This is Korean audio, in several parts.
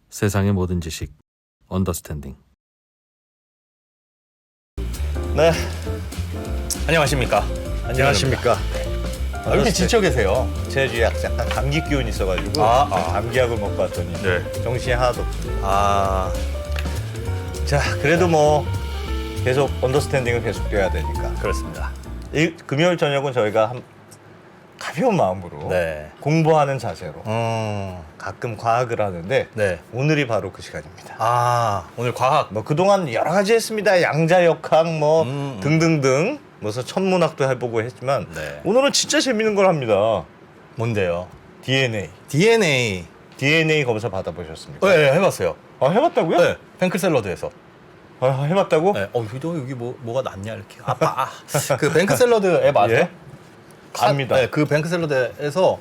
세상의 모든 지식 언더스탠딩. 네, 안녕하십니까. 안녕하십니까. 왜 이렇게 지쳐 계세요? 제 주에 약간 감기 기운이 있어가지고 감기약을 먹고 왔더니 네. 정신이 하나도 없습니다. 자, 그래도 뭐 계속 언더스탠딩은 계속돼야 되니까. 그렇습니다. 금요일 저녁은 저희가 가벼운 마음으로 네. 공부하는 자세로 가끔 과학을 하는데 네. 오늘이 바로 그 시간입니다. 오늘 과학. 뭐 그동안 여러 가지 했습니다. 양자역학 뭐 등등등. 무슨 천문학도 해보고 했지만 네. 오늘은 진짜 재밌는 걸 합니다. 뭔데요? DNA. DNA. 검사 받아보셨습니까? 네, 해봤어요. 해봤다고요? 네. 뱅크샐러드에서. 해봤다고? 네. 여기 뭐가 낫냐 이렇게. 그 뱅크샐러드 앱 아세요? 예? 압니다. 네, 그 뱅크샐러드에서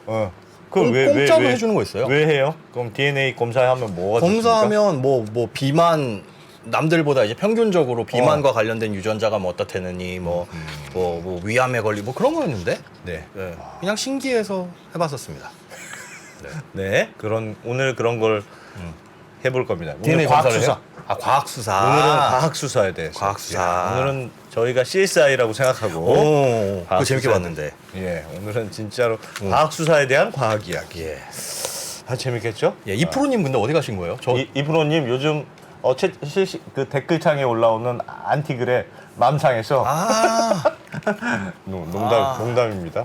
그걸 왜 공짜로 해주는 거 있어요. 왜 해요? 그럼 DNA 검사하면 뭐가 검사하면 뭐 비만 남들보다 이제 평균적으로 비만과 관련된 유전자가 뭐 어떻다느니 뭐 위암에 걸리 뭐 그런 거였는데 네. 네. 그냥 신기해서 해봤었습니다. 네. 오늘 그런 걸 해볼 겁니다. 오늘 DNA 과학 검사를 수사. 해요? 과학 수사. 오늘은 과학 수사에 대해서. 과학 수사. 오늘은 저희가 CSI라고 생각하고 그거 재밌게 수사에 봤는데. 예, 오늘은 진짜로 과학 수사에 대한 과학 이야기. 예. 재밌겠죠? 예, 이 프로님 근데 어디 가신 거예요? 이 프로님 요즘 그 댓글창에 올라오는 안티글에 맘상에서 농담입니다.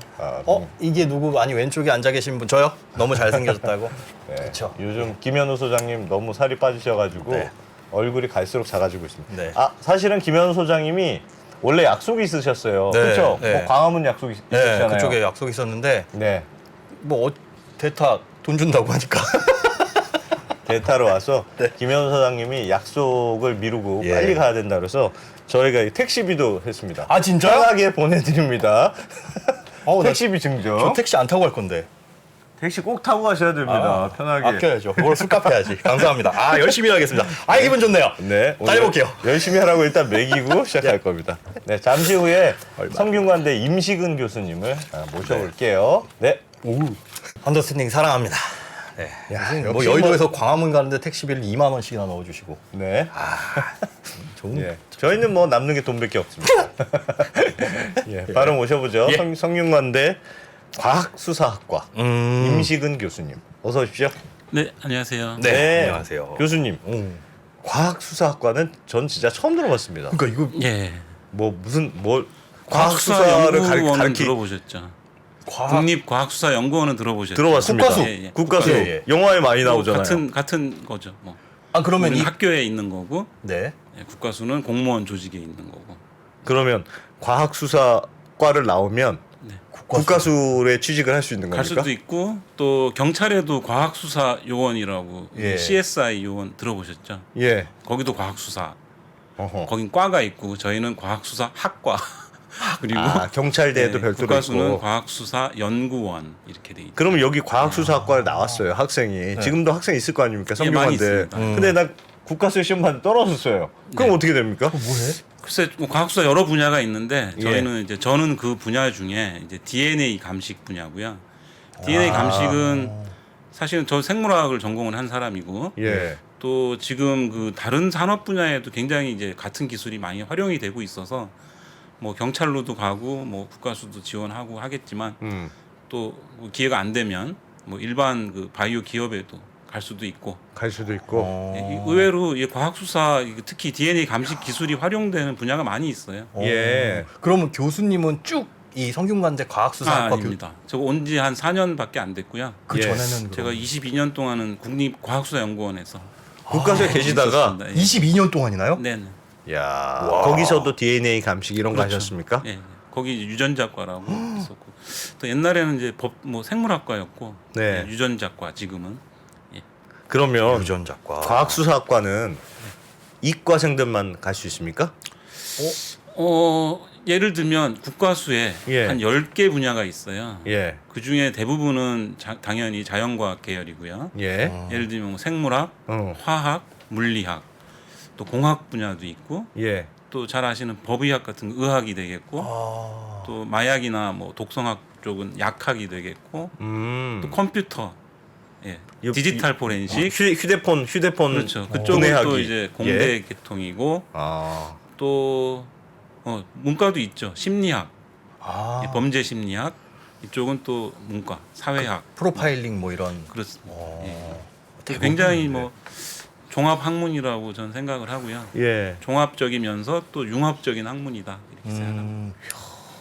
이게 누구 아니 왼쪽에 앉아 계신 분 저요? 너무 잘생겨졌다고. 네. 그쵸. 요즘 김현우 소장님 너무 살이 빠지셔가지고 네. 얼굴이 갈수록 작아지고 있습니다. 네. 사실은 김현우 소장님이 원래 약속이 있으셨어요. 네, 그렇죠? 네. 뭐 광화문 약속이 네, 있으셨잖아요. 그쪽에 약속 있었는데 네. 대타 돈 준다고 하니까. 대타로 와서 네. 김현우 소장님이 약속을 미루고 예. 빨리 가야 된다 그래서 저희가 택시비도 했습니다. 진짜요? 편하게 보내드립니다. 나 택시비 증정. 저 택시 안 타고 갈 건데. 택시 꼭 타고 가셔야 됩니다. 편하게. 아껴야죠. 그걸 술값 해야지. 감사합니다. 열심히 하겠습니다. 기분 좋네요. 네. 잘 해볼게요. 열심히 하라고 일단 먹이고 시작할 겁니다. 네. 잠시 후에 성균관대 임식은 교수님을 모셔볼게요. 네. 언더스탠딩 사랑합니다. 네. 역시 여의도에서 광화문 가는데 택시비를 2만 원씩이나 넣어주시고. 네. 좋은. 예. 저희는 뭐 남는 게 돈밖에 없습니다. 예. 바로 모셔보죠. 예. 성균관대 과학수사학과 임식은 교수님. 어서 오십시오. 네, 안녕하세요. 네. 안녕하세요. 교수님. 과학수사학과는 전 진짜 처음 들어봤습니다. 그러니까 이거 예. 과학수사를 과학수사연구원은 가르치 들어보셨죠? 국립과학수사연구원은 들어보셨죠? 들어봤습니다. 국가수. 예, 예. 국가수. 예. 영화에 많이 나오잖아요. 같은 거죠. 뭐. 그러면 우리는 학교에 있는 거고, 네. 예, 국가수는 공무원 조직에 있는 거고. 그러면 과학수사과를 나오면 네. 국가수에 취직을 할 수 있는 갈 겁니까? 수도 있고 또 경찰에도 과학수사 요원이라고 예. CSI 요원 들어보셨죠? 예. 거기도 과학수사. 어허. 거긴 과가 있고 저희는 과학수사 학과. 그리고 경찰대에도 네, 별도로 국가수는 있고. 과학수사연구원 이렇게 돼 있죠. 그러면 여기 과학수사학과를 나왔어요, 학생이. 지금도 학생 있을 거 아닙니까? 예, 많이 성균관대. 있습니다. 근데 나 국가수 시험 봤는데 떨어졌어요. 그럼 네. 어떻게 됩니까? 글쎄 뭐 과학수사 여러 분야가 있는데 예. 저는 그 분야 중에 이제 DNA 감식 분야고요. DNA 감식은 사실은 저 생물학을 전공을 한 사람이고 예. 또 지금 그 다른 산업 분야에도 굉장히 이제 같은 기술이 많이 활용이 되고 있어서 뭐 경찰로도 가고 뭐 국가수도 지원하고 하겠지만 또 기회가 안 되면 뭐 일반 그 바이오 기업에도 갈 수도 있고 갈 수도 있고. 의외로 이 과학수사 특히 DNA 감식 기술이 활용되는 분야가 많이 있어요. 예. 그러면 교수님은 쭉 이 성균관대 과학수사학과 아닙니다. 저거 온 지 한 4년밖에 안 됐고요. 그 예. 전에는 제가 22년 동안은 국립과학수사연구원에서 국가수에 계시다가 있었습니다. 예. 22년 동안이나요? 네, 네. 야, 거기서도 DNA 감식 이런 거 그렇죠. 하셨습니까? 예, 예. 거기 이제 유전자과라고 있었고 또 옛날에는 이제 생물학과였고 네. 예, 유전자과 지금은 그러면 유전자과. 과학수사학과는 이과생들만 갈 수 있습니까? 예를 들면 국과수에 예. 한 10개 분야가 있어요. 예. 그 중에 대부분은 당연히 자연과학 계열이고요. 예. 예를 들면 뭐 생물학, 화학, 물리학, 또 공학 분야도 있고 예. 또 잘 아시는 법의학 같은 의학이 되겠고 또 마약이나 뭐 독성학 쪽은 약학이 되겠고 또 컴퓨터 예. 이- 디지털 포렌식. 휴대폰 그렇죠. 그쪽은 분해하기. 또 이제 공대 예. 계통이고 아. 또 문과도 있죠. 심리학, 아, 범죄 심리학. 이쪽은 또 문과, 사회학. 프로파일링 뭐 이런. 그렇습니다. 어, 예. 굉장히 뭐 종합 학문이라고 저는 생각을 하고요. 예. 종합적이면서 또 융합적인 학문이다 이렇게 생각합니다.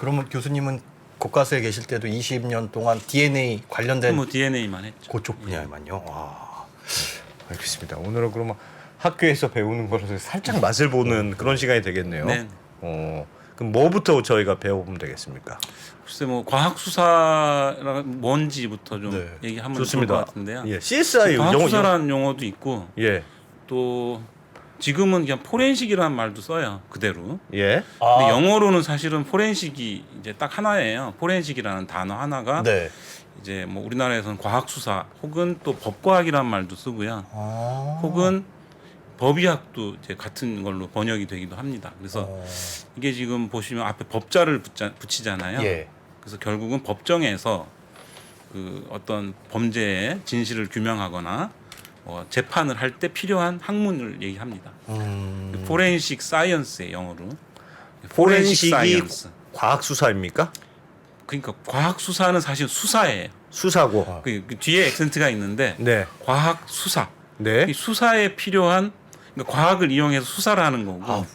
그러면 교수님은 교과서에 계실 때도 20년 동안 DNA 관련된 뭐 DNA만 했죠. 그쪽 분야에만요. 와. 알겠습니다. 오늘은 그러면 학교에서 배우는 거라서 살짝 맛을 보는 그런 시간이 되겠네요. 네. 그럼 뭐부터 저희가 배워보면 되겠습니까? 글쎄 뭐 과학 수사가 뭔지부터 좀 네. 얘기하면 좋을 좋습니다. 것 같은데요. 예, CSI 과학 영어 수사라는 용어도 있고 예, 또 지금은 그냥 포렌식이라는 말도 써요 그대로. 예, 근데 영어로는 사실은 포렌식이 이제 딱 하나예요. 포렌식이라는 단어 하나가 네. 이제 뭐 우리나라에서는 과학 수사 혹은 또 법과학이라는 말도 쓰고요. 아. 혹은 법의학도 이제 같은 걸로 번역이 되기도 합니다. 그래서 이게 지금 보시면 앞에 법자를 붙이잖아요. 예. 그래서 결국은 법정에서 그 어떤 범죄의 진실을 규명하거나 재판을 할 때 필요한 학문을 얘기합니다. 포렌식 사이언스의 영어로 포렌식이 사이언스. 과학 수사입니까? 그러니까 과학 수사는 사실 수사예요. 수사고. 그 뒤에 액센트가 있는데 네, 과학 수사. 네, 이 수사에 필요한 그러니까 과학을 이용해서 수사를 하는 거고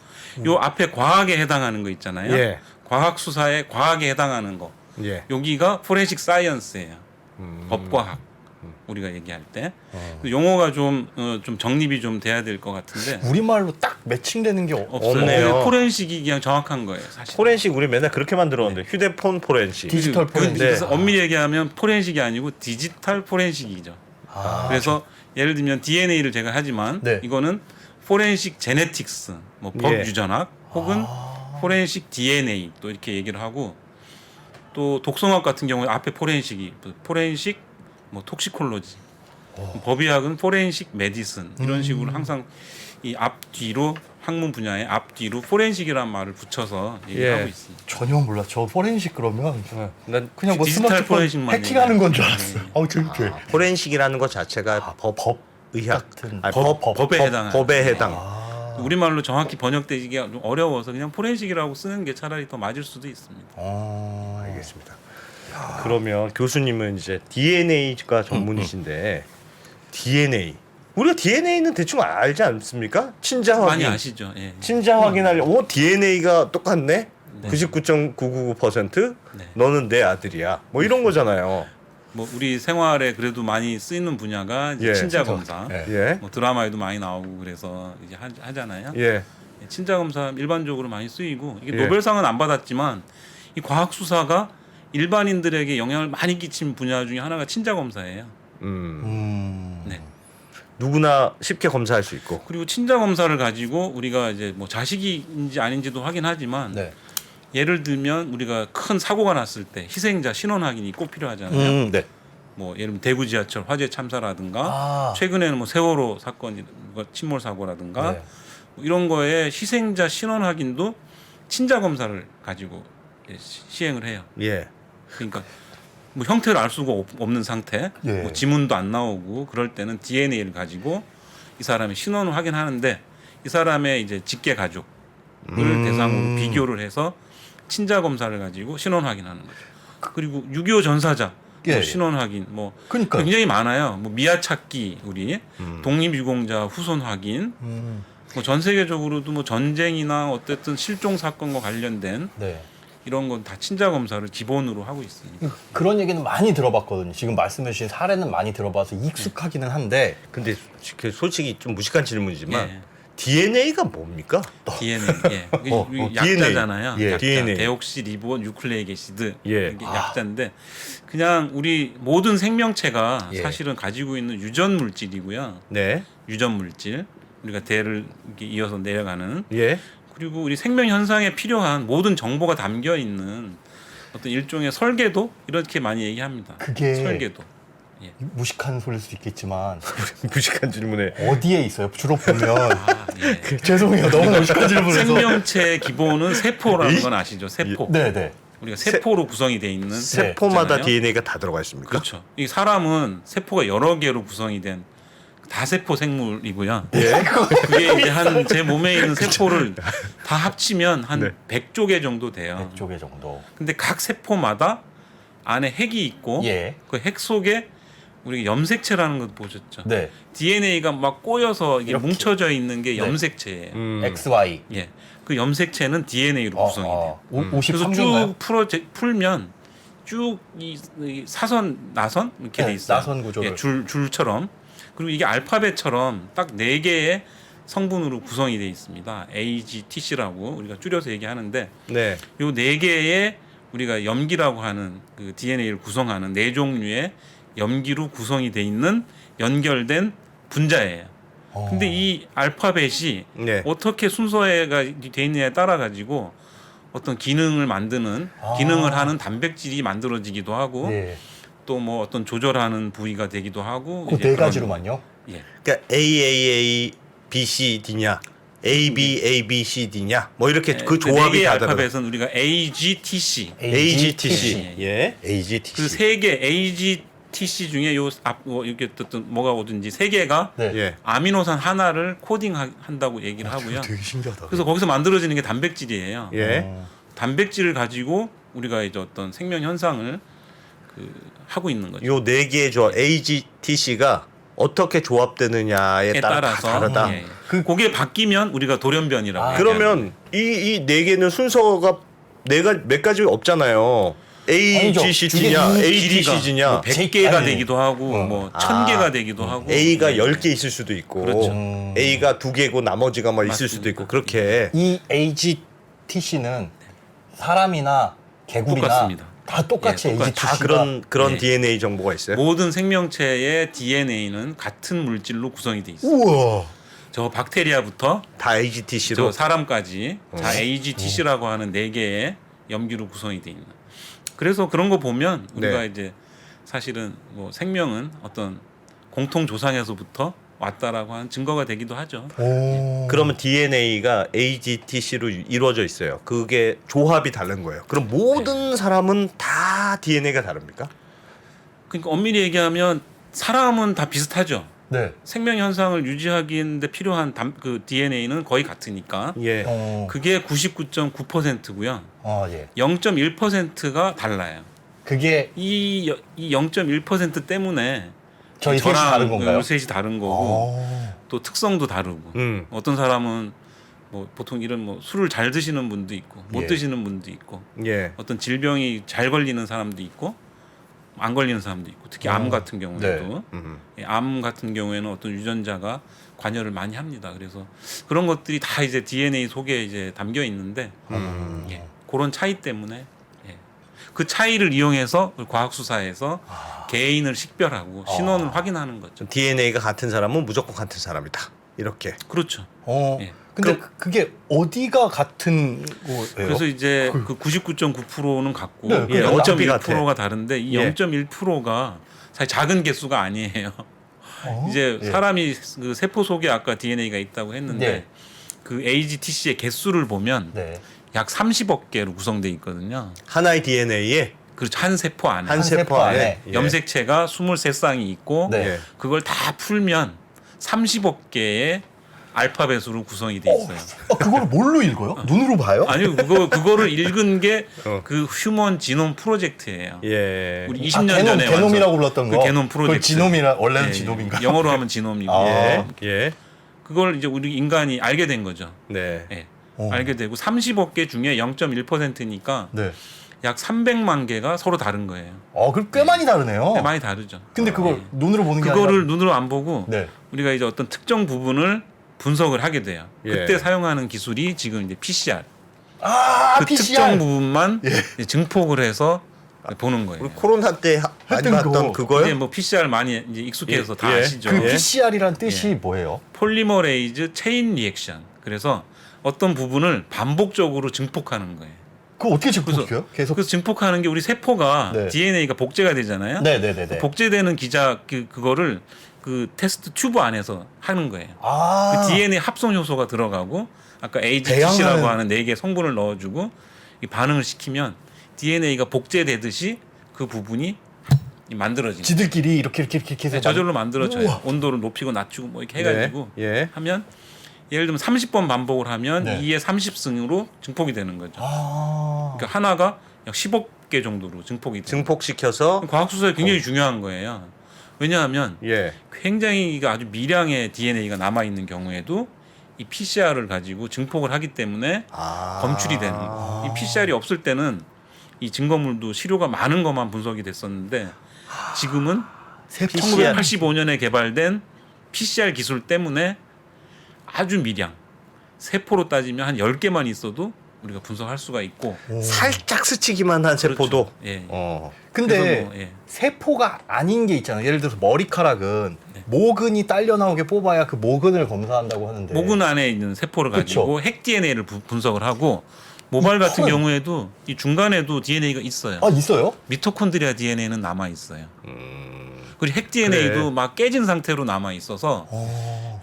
요 앞에 과학에 해당하는 거 있잖아요. 예. 과학 수사에 과학에 해당하는 거. 예. 여기가 포렌식 사이언스예요. 법과학 우리가 얘기할 때 용어가 좀 정립이 좀 돼야 될 것 같은데 우리말로 딱 매칭되는 게 없어요. 없네요. 포렌식이 그냥 정확한 거예요, 사실. 포렌식 우리 맨날 그렇게만 들었는데 휴대폰 포렌식. 디지털 포렌식. 그래서 엄밀히 얘기하면 포렌식이 아니고 디지털 포렌식이죠. 아, 그래서 예를 들면 DNA를 제가 하지만 네. 이거는 포렌식 제네틱스, 뭐 예. 법유전학 혹은 포렌식 DNA 또 이렇게 얘기를 하고 또 독성학 같은 경우에 앞에 포렌식이 포렌식 뭐 톡시콜로지, 법의학은 포렌식 메디슨 이런 식으로 항상 이 앞뒤로 학문 분야의 앞뒤로 포렌식이라는 말을 붙여서 얘기하고 예. 있습니다. 전혀 몰라. 저 포렌식 그러면 난 그냥 뭐 디지털 스마트폰 포렌식만 해킹하는 건 줄 알았어요. 어우, 재밌게. 포렌식이라는 것 자체가 법 의학 같은 아니, 법에 해당하는. 법에 해당. 우리말로 정확히 번역되기가 좀 어려워서 그냥 포렌식이라고 쓰는 게 차라리 더 맞을 수도 있습니다. 알겠습니다. 그러면 교수님은 이제 DNA가 전문이신데 DNA 우리가 DNA는 대충 알지 않습니까? 친자 많이 확인. 아시죠? 예. 친자 확인하려. DNA가 똑같네. 네. 99.999% 네. 너는 내 아들이야. 뭐 이런 거잖아요. 뭐 우리 생활에 그래도 많이 쓰이는 분야가 이제 예. 친자 검사. 예. 예. 뭐 드라마에도 많이 나오고 그래서 이제 하잖아요. 예. 친자 검사 일반적으로 많이 쓰이고 이게 예. 노벨상은 안 받았지만 이 과학 수사가 일반인들에게 영향을 많이 끼친 분야 중에 하나가 친자 검사예요. 네. 누구나 쉽게 검사할 수 있고. 그리고 친자 검사를 가지고 우리가 이제 뭐 자식인지 아닌지도 확인하지만 네. 예를 들면 우리가 큰 사고가 났을 때 희생자 신원 확인이 꼭 필요하잖아요. 네. 뭐 예를 들면 대구 지하철 화재 참사라든가 아. 최근에는 뭐 세월호 사건 침몰 사고라든가 네. 뭐 이런 거에 희생자 신원 확인도 친자 검사를 가지고 시행을 해요. 예. 그러니까 뭐 형태를 알 수가 없는 상태, 예. 뭐 지문도 안 나오고 그럴 때는 DNA를 가지고 이 사람의 신원을 확인하는데 이 사람의 이제 직계 가족을 대상으로 비교를 해서 친자 검사를 가지고 신원 확인하는 거죠. 그리고 6.25 전사자 예. 뭐 신원 확인 뭐 그러니까요. 굉장히 많아요. 뭐 미아 찾기 우리 독립유공자 후손 확인 뭐 전 세계적으로도 뭐 전쟁이나 어쨌든 실종 사건과 관련된 네. 이런 건 다 친자 검사를 기본으로 하고 있으니까. 그런 얘기는 많이 들어봤거든요. 지금 말씀해 주신 사례는 많이 들어봐서 익숙하기는 한데 근데 솔직히 좀 무식한 질문이지만 예. DNA가 뭡니까? DNA, 예. DNA. 약자잖아요. 예, 약자. DNA. 데옥시 리보 뉴클레이크 애시드 예. 이게 약자인데 그냥 우리 모든 생명체가 예. 사실은 가지고 있는 유전 물질이고요. 네. 유전 물질 우리가 대를 이렇게 이어서 내려가는 예. 그리고 우리 생명 현상에 필요한 모든 정보가 담겨 있는 어떤 일종의 설계도 이렇게 많이 얘기합니다. 그게 설계도. 예. 무식한 소리일 수도 있겠지만 무식한 질문에 어디에 있어요? 주로 보면 예. 죄송해요. 너무 무식한 질문을 해서. 생명체의 기본은 세포라는 건 아시죠? 세포. 네네. 우리가 세포로 구성이 돼 있는 세포마다 있잖아요. DNA가 다 들어가 있습니까? 그렇죠. 이 사람은 세포가 여러 개로 구성이 된 다세포 생물이고요. 예. 그게 이제 한 제 몸에 있는 세포를 다 합치면 한 네. 100조 개 정도 돼요. 100개 정도. 근데 각 세포마다 안에 핵이 있고 예. 그 핵 속에 우리 염색체라는 거 보셨죠? 네. DNA가 막 꼬여서 이게 이렇게. 뭉쳐져 있는 게 네. 염색체예요. XY. 예. 그 염색체는 DNA로 구성이 돼요. 그래서 53조인가요? 쭉 풀면 쭉 이 사선 나선 이렇게 네, 돼 있어요. 나선 구조를. 예, 줄처럼. 그리고 이게 알파벳처럼 딱 4개의 성분으로 구성이 돼 있습니다. AGTC라고 우리가 줄여서 얘기하는데 네. 요 4개의 우리가 염기라고 하는 그 DNA를 구성하는 4종류의 염기로 구성이 돼 있는 연결된 분자예요. 근데 이 알파벳이 네. 어떻게 순서가 돼 있느냐에 따라 가지고 어떤 기능을 만드는 기능을 하는 단백질이 만들어지기도 하고 예. 또 뭐 어떤 조절하는 부위가 되기도 하고 그 이제 네 그런- 가지로만요? 예. 그러니까 AAA BCD냐, ABABCD냐, 뭐 이렇게 그 조합이 4개의 다 다르다. 알파벳은 우리가 AGTC AGTC. 예. 그 AGTC. 3개 AGTC 중에 이렇게 어떤 뭐가 오든지 3개가 네. 예. 아미노산 하나를 코딩한다고 얘기를 하고요. 되게 신기하다. 그래서 거기서 만들어지는 게 단백질이에요. 예. 단백질을 가지고 우리가 이제 어떤 생명 현상을 하고 있는 거죠. 요 네 개의 조합 AGTC가 어떻게 조합되느냐에 에 따라 다 따라서 다르다. 예. 그게 바뀌면 우리가 돌연변이라고. 그러면 이 네 개는 순서가 몇 가지 없잖아요. AGCG냐, 이게 ATCG냐, 뭐 100개가 아니. 되기도 하고 뭐 1000개가 되기도 하고 A가 예. 10개 있을 수도 있고, 그렇죠. A가 2개고 나머지가 뭐 있을 수도 있고 그렇게. 이 AGTC는 사람이나 개구리나 똑같습니다. 다 똑같이 예, 똑같이. AGTC가 다 그런 예. DNA 정보가 있어요. 모든 생명체의 DNA는 같은 물질로 구성이 돼 있어요. 우와. 저 박테리아부터 다 AGTC로. 저 사람까지 다 AGTC라고 하는 4개의 염기로 구성이 돼 있는. 그래서 그런 거 보면 우리가 네. 이제 사실은 뭐 생명은 어떤 공통 조상에서부터 왔다라고 하는 증거가 되기도 하죠. 오. 그러면 DNA가 AGTC로 이루어져 있어요. 그게 조합이 다른 거예요. 그럼 모든 사람은 다 DNA가 다릅니까? 그러니까 엄밀히 얘기하면 사람은 다 비슷하죠. 네. 생명 현상을 유지하기에 필요한 그 DNA는 거의 같으니까 예. 그게 99.9%고요. 예. 0.1%가 달라요. 그게 이 0.1% 때문에 저희 셋이 저랑 다른 건가요? 셋이 다른 거고 또 특성도 다르고 어떤 사람은 뭐 보통 이런 뭐 술을 잘 드시는 분도 있고 못 예. 드시는 분도 있고 예. 어떤 질병이 잘 걸리는 사람도 있고 안 걸리는 사람도 있고 특히 암 같은 경우에도 예, 암 같은 경우에는 어떤 유전자가 관여를 많이 합니다. 그래서 그런 것들이 다 이제 DNA 속에 이제 담겨 있는데 예, 그런 차이 때문에 예, 그 차이를 이용해서 과학 수사에서 개인을 식별하고 신원을 확인하는 거죠. DNA가 같은 사람은 무조건 같은 사람이다. 이렇게. 그렇죠. 예. 근데 그게 어디가 같은 거예요? 그래서 이제 그 99.9%는 같고 네, 예, 어차피 같아. 0.1%가 다른데 이 예. 0.1%가 사실 작은 개수가 아니에요. 이제 예. 사람이 그 세포 속에 아까 DNA가 있다고 했는데 네. 그 AGTC의 개수를 보면 네. 약 30억 개로 구성돼 있거든요. 하나의 DNA에 그렇죠. 한 세포 안에 한 세포 안에 예. 염색체가 23쌍이 있고 네. 예. 그걸 다 풀면 30억 개의 알파벳으로 구성이 돼 있어요. 그걸 뭘로 읽어요? 눈으로 봐요? 아니요, 그거를 읽은 게 어. 그 휴먼 지놈 프로젝트예요. 예. 우리 20년 전에 게놈이라고 불렀던 거. 그 게놈 그걸 프로젝트. 지놈이라 원래는 예, 지놈인가? 영어로 하면 지놈이고 아. 예. 그걸 이제 우리 인간이 알게 된 거죠. 네. 예. 어. 알게 되고 30억 개 중에 0.1%니까 네. 약 300만 개가 서로 다른 거예요. 그럼 꽤 많이 다르네요. 네, 많이 다르죠. 근데 그걸 눈으로 보는 게 그거를 아니라 눈으로 안 보고 네. 우리가 이제 어떤 특정 부분을 분석을 하게 돼요. 예. 그때 사용하는 기술이 지금 이제 PCR. 그 PCR. 특정 부분만 이제 증폭을 해서 보는 거예요. 우리 코로나 때 많이 했던 봤던 거. 그거요? 이제 뭐 PCR 많이 이제 익숙해서 예, 다 예. 아시죠. 그 예. PCR이란 뜻이 뭐예요? 폴리머레이즈 체인 리액션. 그래서 어떤 부분을 반복적으로 증폭하는 거예요. 그거 어떻게 증폭해요? 계속. 그래서 증폭하는 게 우리 세포가 네. DNA가 복제가 되잖아요. 네네네네. 복제되는 그거를 그 테스트 튜브 안에서 하는 거예요. 아. 그 DNA 합성 효소가 들어가고 아까 AGTC라고 배양하는- 하는 4개 성분을 넣어주고 이 반응을 시키면 DNA가 복제되듯이 그 부분이 만들어지는 지들끼리 이렇게 해서 네, 저절로 만들어져요. 우와. 온도를 높이고 낮추고 뭐 이렇게 해가지고 예. 하면 예를 들면 30번 반복을 하면 네. 2의 30승으로 증폭이 되는 거죠. 아. 그러니까 하나가 약 15개 정도로 증폭이 돼요. 증폭시켜서 과학 수사에 굉장히 중요한 거예요. 왜냐하면 예. 굉장히 아주 미량의 DNA가 남아 있는 경우에도 이 PCR을 가지고 증폭을 하기 때문에 검출이 되는 거예요. 이 PCR이 없을 때는 이 증거물도 시료가 많은 것만 분석이 됐었는데 지금은 1985년에 개발된 PCR 기술 때문에 아주 미량 세포로 따지면 한 10개만 있어도 우리가 분석할 수가 있고 살짝 스치기만 한 세포도 그렇죠. 예. 근데 그래서 뭐, 예. 세포가 아닌 게 있잖아요. 예를 들어서 머리카락은 네. 모근이 딸려 나오게 뽑아야 그 모근을 검사한다고 하는데. 모근 안에 있는 세포를 가지고 그쵸. 핵 DNA를 분석을 하고 모발 같은 경우에도 이 중간에도 DNA가 있어요. 아 있어요? 미토콘드리아 DNA는 남아 있어요. 그리고 핵 DNA도 그래. 막 깨진 상태로 남아 있어서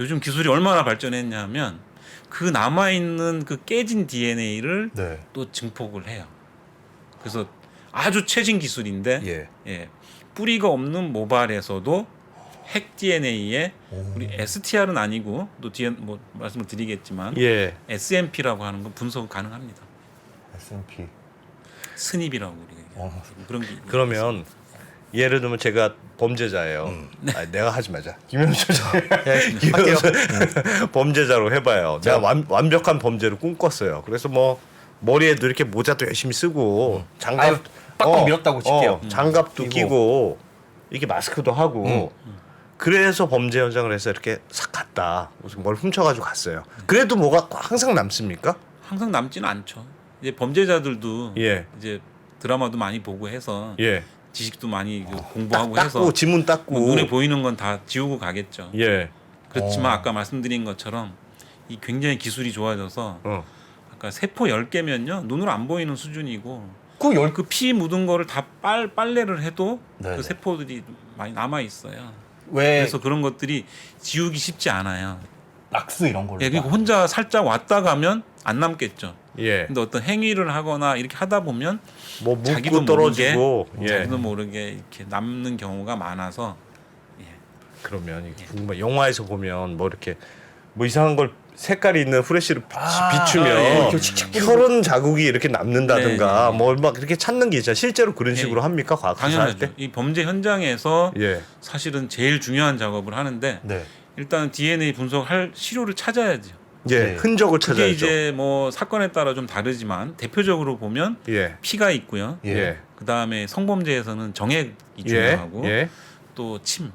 요즘 기술이 얼마나 발전했냐면 그 남아 있는 그 깨진 DNA를 네. 또 증폭을 해요. 그래서 아주 최신 기술인데 예. 예, 뿌리가 없는 모발에서도 핵 DNA에 우리 STR은 아니고 또 뒤에 뭐 말씀을 드리겠지만 예. SNP라고 하는 건 분석 가능합니다. S&P. 스닙이라고 우리가 얘기해요. 그런 게 그러면 예를 들면 제가 범죄자예요. 아니, 내가 하지 마자. 김현수 할게요. 범죄자로 해봐요. 내가 완벽한 범죄를 꿈꿨어요. 그래서 뭐 머리에도 이렇게 모자도 열심히 쓰고 아유, 빡빡 밀었다고 칠게요. 장갑도 끼고. 끼고 이렇게 마스크도 하고 그래서 범죄 현장을 해서 이렇게 싹 갔다. 무슨 뭘 훔쳐가지고 갔어요. 그래도 뭐가 항상 남습니까? 항상 남지는 않죠. 이제 범죄자들도 예. 이제 드라마도 많이 보고 해서 예. 지식도 많이 공부하고 닦고 해서 지문 닦고 뭐 눈에 보이는 건 다 지우고 가겠죠. 예. 그렇지만 아까 말씀드린 것처럼 이 굉장히 기술이 좋아져서 아까 세포 10개면요 눈으로 안 보이는 수준이고 그 피 묻은 거를 다 빨래를 해도 네네. 그 세포들이 많이 남아 있어요. 왜 그래서 그런 것들이 지우기 쉽지 않아요. 락스 이런 걸로. 예, 그러니까 혼자 살짝 왔다 가면 안 남겠죠. 예. 근데 어떤 행위를 하거나 이렇게 하다 보면 뭐 자기도 묻고 떨어지고 모르게, 예. 자기도 모르게 이렇게 남는 경우가 많아서 그러면 이게 궁금해. 영화에서 보면 뭐 이렇게 뭐 이상한 걸 색깔이 있는 후레쉬를 비추면 예. 혈흔 자국이 이렇게 남는다든가 네, 네. 뭐 막 이렇게 찾는 게 있잖아요. 실제로 그런 예. 식으로 합니까? 과학 수사할 당연하죠. 때? 이 범죄 현장에서 예. 사실은 제일 중요한 작업을 하는데 네. 일단 DNA 분석할 시료를 찾아야죠. 예. 네. 흔적을 그게 찾아야죠. 이제 뭐 사건에 따라 좀 다르지만 대표적으로 보면 예. 피가 있고요. 예. 예. 그 다음에 성범죄에서는 정액이 예. 중요하고 예. 또 침,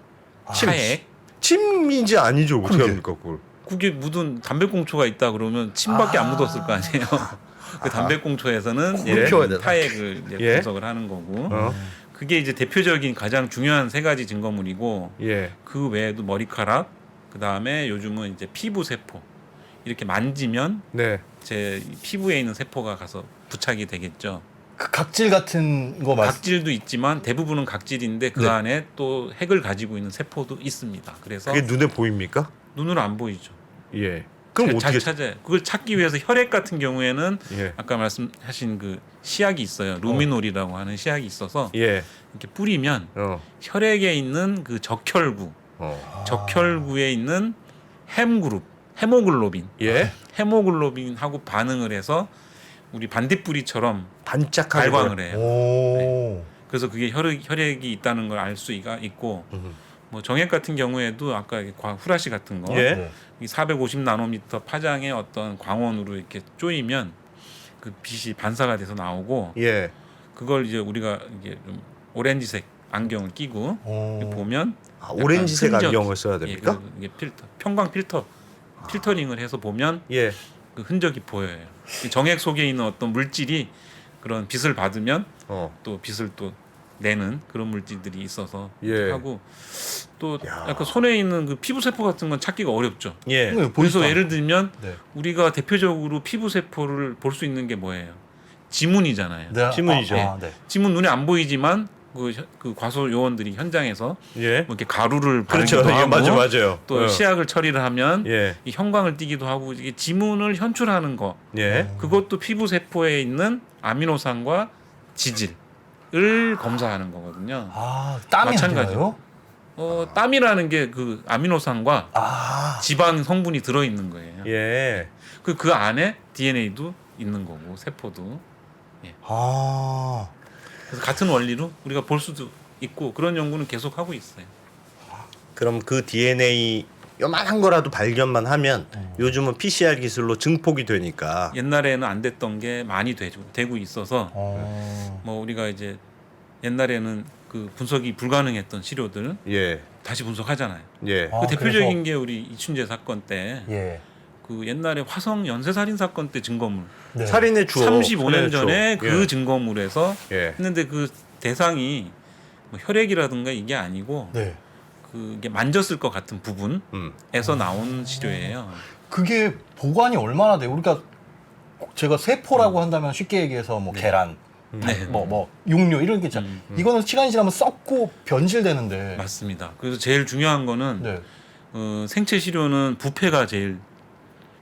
침. 차액. 침인지 아니죠. 어떻게 그러게. 합니까, 그걸? 그게 묻은 담배꽁초가 있다 그러면 침밖에 안 묻었을 거 아니에요. 그 담배꽁초에서는 예. 피워야 되나? 타액을 이제 예. 분석을 하는 거고 어? 그게 이제 대표적인 가장 중요한 세 가지 증거물이고 예. 그 외에도 머리카락 그 다음에 요즘은 이제 피부 세포 이렇게 만지면 네. 제 피부에 있는 세포가 가서 부착이 되겠죠. 그 각질 같은 거 말씀. 각질도 있지만 대부분은 각질인데 그 네. 안에 또 핵을 가지고 있는 세포도 있습니다. 그래서 그게 눈에 보입니까? 눈으로 안 보이죠. 예. 그럼 잘 어떻게 찾아요. 그걸 찾기 위해서 혈액 같은 경우에는 예. 아까 말씀하신 그 시약이 있어요. 루미놀이라고 하는 시약이 있어서 예. 이렇게 뿌리면 어. 혈액에 있는 그 적혈구, 어. 적혈구에 있는 햄그룹, 헤모글로빈, 예. 헤모글로빈하고 반응을 해서 우리 반딧불이처럼 반짝하게 발광을 해요. 오. 그래서 그게 혈액이 있다는 걸 알 수가 있고 뭐 정액 같은 경우에도 아까 후라시 같은 거 예. 네. 이 450 나노미터 파장의 어떤 광원으로 이렇게 쪼이면 그 빛이 반사가 돼서 나오고 예. 그걸 이제 우리가 이게 좀 오렌지색 안경을 끼고 오. 보면 아, 오렌지색 약간 안경을 써야 됩니까? 이게 필터, 평광 필터링을 해서 보면 예. 그 흔적이 보여요. 이 정액 속에 있는 어떤 물질이 그런 빛을 받으면 어. 또 빛을 또 내는 그런 물질들이 있어서 예. 하고 또 야. 약간 손에 있는 그 피부 세포 같은 건 찾기가 어렵죠. 예. 네, 그래서 보이지도 예를 들면 네. 우리가 대표적으로 피부 세포를 볼 수 있는 게 뭐예요? 지문이잖아요. 네. 신문이죠. 네. 지문 눈에 안 보이지만 그 과소 요원들이 현장에서 예. 뭐 이렇게 가루를 그렇죠. 바르기도 예, 하고 맞아요. 또 어. 시약을 처리를 하면 예. 이 형광을 띠기도 하고 이게 지문을 현출하는 거 예. 그것도 피부 세포에 있는 아미노산과 지질을 검사하는 거거든요. 아, 땀이 마찬가지로. 아니라요? 땀이라는 게 그 아미노산과 아, 지방 성분이 들어 있는 거예요. 예. 그 안에 DNA도 있는 거고 세포도. 아, 그래서 같은 원리로 우리가 볼 수도 있고 그런 연구는 계속 하고 있어요. 그럼 그 DNA 요만한 거라도 발견만 하면 요즘은 PCR 기술로 증폭이 되니까 옛날에는 안 됐던 게 많이 되고 있어서 뭐 우리가 이제 옛날에는 그 분석이 불가능했던 시료들 예. 다시 분석하잖아요. 예. 아, 그 대표적인 그래서- 게 우리 이춘재 사건 때 그 예. 옛날에 화성 연쇄살인 사건 때 증거물 네. 살인의 주어 35년 전에 살인의 그 주어. 증거물에서 예. 했는데 그 대상이 뭐 혈액이라든가 이게 아니고 네. 그게 만졌을 것 같은 부분에서 음. 나온 시료예요. 그게 보관이 얼마나 돼요? 우리가 제가 세포라고 한다면 쉽게 얘기해서 뭐 계란, 네. 뭐 육류 이런 게 있잖아. 이거는 시간이 지나면 썩고 변질되는데. 맞습니다. 그래서 제일 중요한 거는 네. 생체 시료는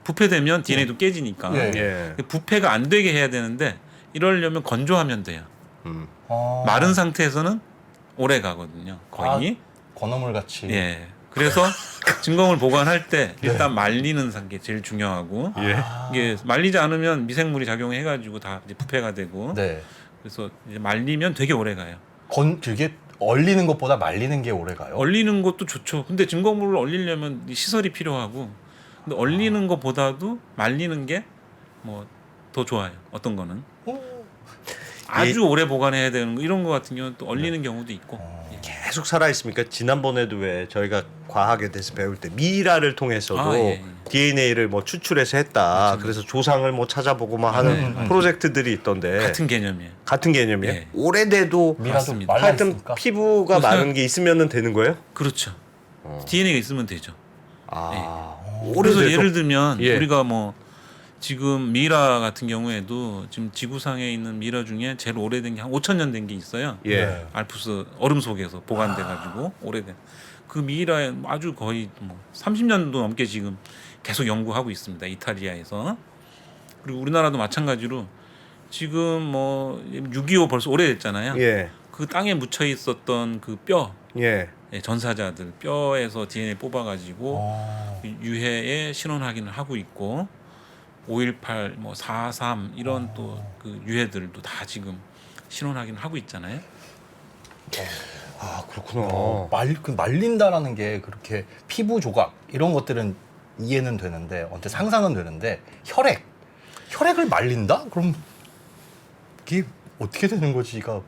부패되면 DNA도 깨지니까 예. 예. 부패가 안 되게 해야 되는데 이러려면 건조하면 돼요. 음. 아, 마른 상태에서는 오래 가거든요. 거의. 건어물 같이. 예. 그래서 증거물 보관할 때 일단 말리는 게 제일 중요하고 예. 이게 말리지 않으면 미생물이 작용해가지고 다 이제 부패가 되고 네. 그래서 이제 말리면 되게 오래 가요. 그게 얼리는 것보다 말리는 게 오래 가요. 얼리는 것도 좋죠. 근데 증거물을 얼리려면 시설이 필요하고 근데 얼리는 것보다도 말리는 게 뭐 더 좋아요. 어떤 거는 아주 오래 보관해야 되는 거 이런 거 같은 경우는 또 얼리는 경우도 있고 예. 계속 살아 있으니까 지난번에도 왜 저희가 과학에 대해서 배울 때 미라를 통해서도 아, 예. DNA를 뭐 추출해서 했다. 그래서 조상을 뭐 찾아보고 막 하는 프로젝트들이 있던데 같은 개념이에요. 같은 개념이에요. 예. 오래돼도 미라도 맞습니다. 말라 하여튼 있으니까. 피부가 마른 게 있으면은 되는 거예요? 그렇죠. DNA가 있으면 되죠. 아, 그래서 오래돼도 예를 들면 예. 우리가 뭐 지금 미라 같은 경우에도 지금 지구상에 있는 미라 중에 제일 오래된 게 한 5,000년 된 게 있어요. 예. 네. 알프스 얼음 속에서 보관돼 가지고 오래된 그 미라에 아주 거의 뭐 30년도 넘게 지금 계속 연구하고 있습니다. 이탈리아에서. 그리고 우리나라도 마찬가지로 지금 뭐 6.25 벌써 오래됐잖아요. 예. 그 땅에 묻혀 있었던 그 뼈 예. 전사자들 뼈에서 DNA 뽑아 가지고 아, 유해의 신원 확인을 하고 있고 5.18 뭐 4.3 이런 또 그 유해들도 다 지금 신원 확인을 하고 있잖아요. 아, 그렇구나. 말린다라는 게 그렇게 피부 조각 이런 것들은 이해는 되는데 어떻게 상상은 되는데 혈액을 말린다? 그럼 이게 어떻게 되는 거지가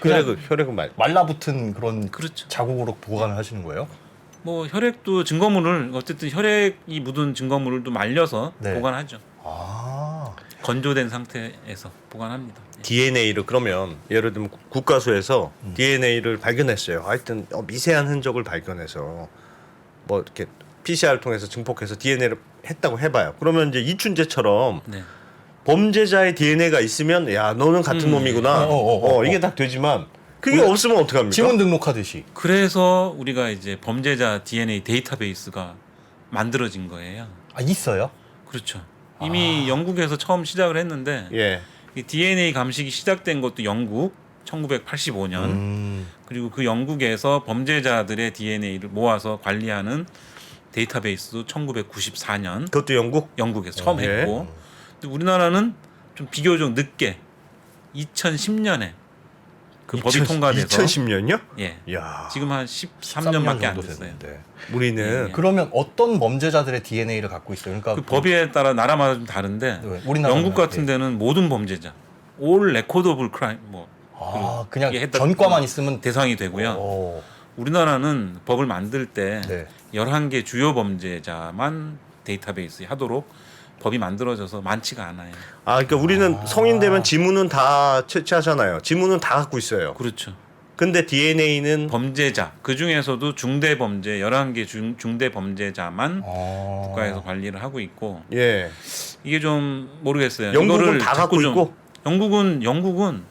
혈액은 말. 말라붙은 그런 그렇죠. 자국으로 보관을 하시는 거예요? 뭐 혈액도 증거물을 어쨌든 혈액이 묻은 증거물을 또 말려서 네. 보관하죠. 아, 건조된 상태에서 보관합니다. DNA를 그러면 예를 들면 국가수에서 DNA를 발견했어요. 하여튼 미세한 흔적을 발견해서 뭐 이렇게 PCR 통해서 증폭해서 DNA를 했다고 해봐요. 그러면 이제 이춘재처럼 네. 범죄자의 DNA가 있으면 야 너는 같은 놈이구나. 이게 딱 되지만 그게 없으면 어떡합니까? 지문 등록하듯이. 그래서 우리가 이제 범죄자 DNA 데이터베이스가 만들어진 거예요. 아, 있어요? 그렇죠. 이미 영국에서 처음 시작을 했는데 예. 이 DNA 감식이 시작된 것도 영국 1985년 그리고 그 영국에서 범죄자들의 DNA를 모아서 관리하는 데이터베이스도 1994년 그것도 영국? 영국에서 처음 예. 했고 근데 우리나라는 좀 비교적 늦게 2010년에 그 법이 통과돼서 2010년요? 예. 야. 지금 한 13년밖에 안 정도 됐어요. 됐는데. 우리는 예. 그러면 어떤 범죄자들의 DNA를 갖고 있어요? 그러니까 그 법에 따라 나라마다 좀 다른데 네, 우리나라는 영국 같은 데는 모든 범죄자 all recordable crime 뭐 아, 그냥 이게 했다- 전과만 있으면 대상이 되고요. 어, 우리나라는 법을 만들 때 네. 11개 주요 범죄자만 데이터베이스 하도록 법이 만들어져서 많지가 않아요. 아 그러니까 우리는 성인 되면 지문은 다 채취하잖아요. 지문은 다 갖고 있어요. 그렇죠. 근데 DNA는 범죄자 그 중에서도 중대 범죄 11개 중대 범죄자만 어. 국가에서 관리를 하고 있고 예. 이게 좀 모르겠어요. 영국은 이거를 다 자꾸 갖고 좀- 있고? 영국은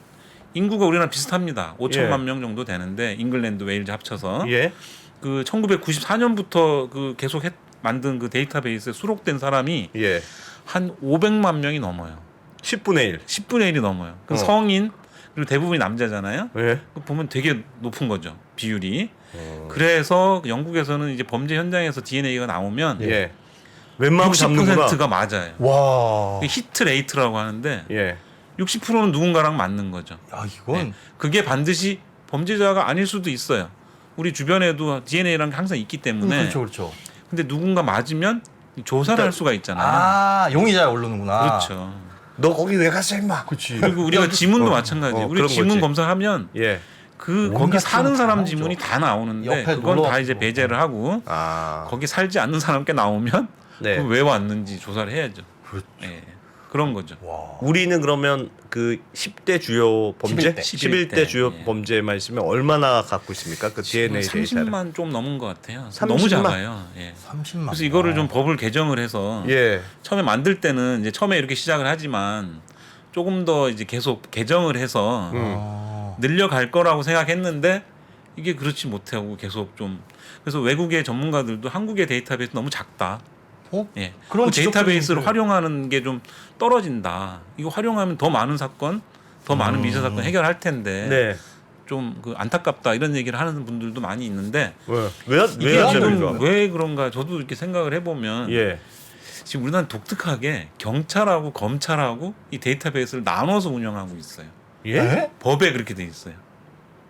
인구가 우리나라 비슷합니다. 5천만 예. 명 정도 되는데 잉글랜드 웨일즈 합쳐서 예. 그 1994년부터 그 계속 만든 그 데이터베이스에 수록된 사람이 예. 한 500만 명이 넘어요. 10분의 1. 10분의 1이 넘어요. 그럼 어. 성인 그리고 대부분이 남자잖아요. 예. 보면 되게 높은 거죠. 비율이. 그래서 영국에서는 이제 범죄 현장에서 DNA가 나오면 예. 웬만하면 잡는구나. 60%가 맞아요. 와. 히트 레이트라고 하는데 예. 60%는 누군가랑 맞는 거죠. 야 이건 네. 그게 반드시 범죄자가 아닐 수도 있어요. 우리 주변에도 DNA라는 게 항상 있기 때문에. 그렇죠 그렇죠. 근데 누군가 맞으면 조사를 할 수가 있잖아요. 아 용의자에 오르는구나. 그렇죠. 너 거기 왜 갔어 임마? 그렇지. 그리고 우리가 지문도 마찬가지예요. 우리 그런 지문 거지. 검사하면 예. 그 온갖 거기 사는 지문 다 사람 나오죠. 지문이 다 나오는데 옆에 그건 다 놀러와서 이제 뭐. 배제를 하고 아. 거기 살지 않는 사람께 나오면 네. 그왜 왔는지 조사를 해야죠. 그렇죠. 예. 그런 거죠. 와. 우리는 그러면 그 10대 주요 범죄, 11대. 11대 주요 예. 범죄만 있으면 얼마나 갖고 있습니까? 그 DNA 데이터를. 30만 좀 넘은 것 같아요. 30만? 너무 작아요. 예. 30만. 그래서 이거를 좀 법을 개정을 해서 예. 처음에 만들 때는 이제 처음에 이렇게 시작을 하지만 조금 더 이제 계속 개정을 해서 아. 늘려갈 거라고 생각했는데 이게 그렇지 못하고 계속 좀 그래서 외국의 전문가들도 한국의 데이터베이스 너무 작다. 어? 예. 그런 그 데이터베이스를 지적들이 활용하는 게 좀 떨어진다. 이거 활용하면 더 많은 사건, 더 많은 미제 사건 해결할 텐데 네. 좀 그 안타깝다 이런 얘기를 하는 분들도 많이 있는데 왜 이게 안 지금 되는 왜 그런가 저도 이렇게 생각을 해보면 예. 지금 우리나라는 독특하게 경찰하고 검찰하고 이 데이터베이스를 나눠서 운영하고 있어요. 예? 네? 법에 그렇게 돼 있어요.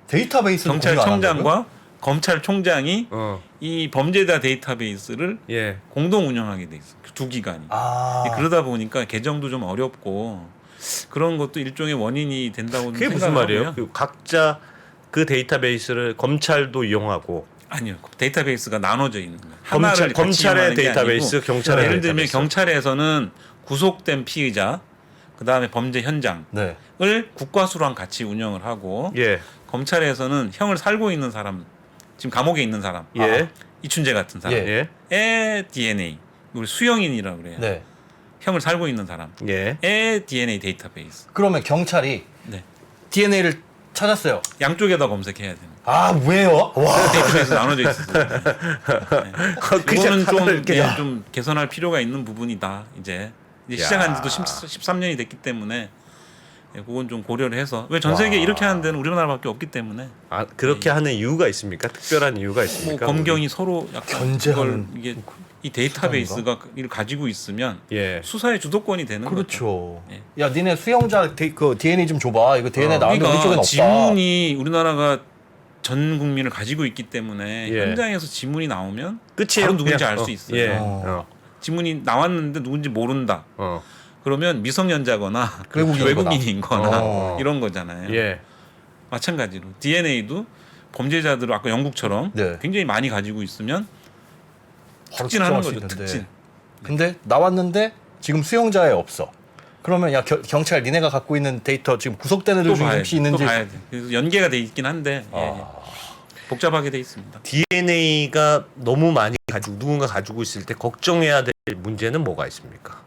데이터베이스 경찰청장과 검찰총장이 어. 이 범죄자 데이터베이스를 예. 공동 운영하게 돼 있어요. 두 기관이. 아. 그러다 보니까 개정도 좀 어렵고 그런 것도 일종의 원인이 된다고 그게 무슨 생각을 말이에요? 하고요. 그 각자 그 데이터베이스를 검찰도 이용하고 아니요. 데이터베이스가 나눠져 있는 거예요. 하나를 같이 검찰의 이용하는 게 데이터베이스, 아니고 경찰의 예를 들면 데이터베이스. 경찰에서는 구속된 피의자 그다음에 범죄 현장을 네. 국과수랑 같이 운영을 하고 예. 검찰에서는 형을 살고 있는 사람 지금 감옥에 있는 사람 예. 이춘재 같은 예. 사람의 DNA 우리 수용인이라고 그래요. 네. 형을 살고 있는 사람의 예. DNA 데이터베이스. 그러면 경찰이 네. DNA를 찾았어요. 양쪽에다 검색해야 됩니다. 아 왜요? 와. 데이터베이스 나눠져 있어요. 네. 이거는 좀, 이렇게 예, 좀 개선할 필요가 있는 부분이다. 이제 시작한 지도 13년이 됐기 때문에 예, 그건 좀 고려를 해서 왜 전 세계 이렇게 하는 데는 우리나라밖에 없기 때문에 아, 그렇게 하는 이유가 있습니까? 특별한 이유가 뭐 있습니까? 검경이 서로 약간 견제하는 그걸 이게 이 데이터베이스가 이를 가지고 있으면 예. 수사의 주도권이 되는 거죠. 그렇죠. 예. 야 니네 수영자 그 DNA 좀 줘봐. 이거 DNA 나왔는데 우리 쪽엔 없다. 지문이 우리나라가 전 국민을 가지고 있기 때문에 예. 현장에서 지문이 나오면 끝이에요. 바로 누군지 그냥. 알 수 있어요. 예. 어. 지문이 나왔는데 누군지 모른다. 어. 그러면 미성년자거나 외국인이거나. 외국인이거나 어. 이런 거잖아요. 예. 마찬가지로 DNA도 범죄자들을 아까 영국처럼 네. 굉장히 많이 가지고 있으면 바로 특진하는 측정할 수 거죠. 있는데. 특진. 근데 나왔는데 지금 수용자에 없어. 그러면 야 경찰 니네가 갖고 있는 데이터 지금 구속된 애들 또 중에 봐야 혹시 돼. 또 있는지. 봐야 돼. 그래서 연계가 돼 있긴 한데 예, 예. 복잡하게 돼 있습니다. DNA가 너무 많이 가지고 누군가 가지고 있을 때 걱정해야 될 문제는 뭐가 있습니까?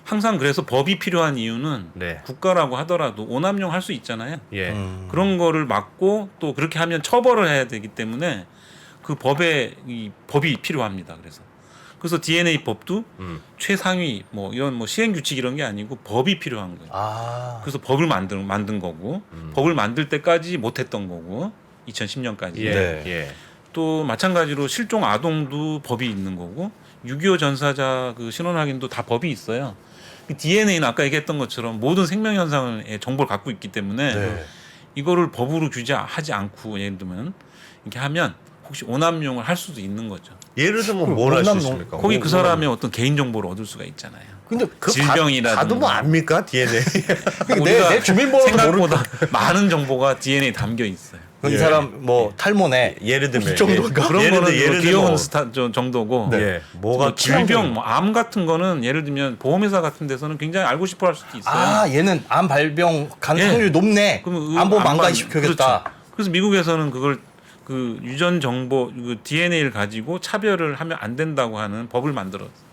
항상 그래서 법이 필요한 이유는 네. 국가라고 하더라도 오남용 할 수 있잖아요. 예. 그런 거를 막고 또 그렇게 하면 처벌을 해야 되기 때문에 그 법에 이 법이 필요합니다. 그래서 DNA 법도 최상위 뭐 이런 뭐 시행 규칙 이런 게 아니고 법이 필요한 거예요. 아. 그래서 법을 만든 거고 법을 만들 때까지 못했던 거고 2010년까지 예. 네. 예. 또 마찬가지로 실종 아동도 법이 있는 거고 6.25 전사자 그 신원 확인도 다 법이 있어요. DNA는 아까 얘기했던 것처럼 모든 생명 현상의 정보를 갖고 있기 때문에 네. 이거를 법으로 규제하지 않고 예를 들면 이렇게 하면 혹시 오남용을 할 수도 있는 거죠. 예를 들면 뭘 할 수 있습니까? 거기 그 사람의 어떤 개인 정보를 얻을 수가 있잖아요. 근데 그 질병이라든가. 봐도 뭐 압니까 DNA? 내 주민번호도 생각보다 많은 정보가 DNA에 담겨 있어요. 이 사람 뭐 탈모네. 예를 들면 이 정도인가? 그런 예를 거는 들- 예를 귀여운 들면 스타 정도고 예. 뭐가 뭐 질병, 뭐 암 같은 거는 예를 들면 보험회사 같은 데서는 굉장히 알고 싶어 할 수도 있어요. 아 얘는 암 발병 확률이 예. 높네. 그러면 암보 암만- 망가시켜야겠다. 그렇죠. 그래서 미국에서는 그걸 그 유전 정보 그 DNA를 가지고 차별을 하면 안 된다고 하는 법을 만들었죠.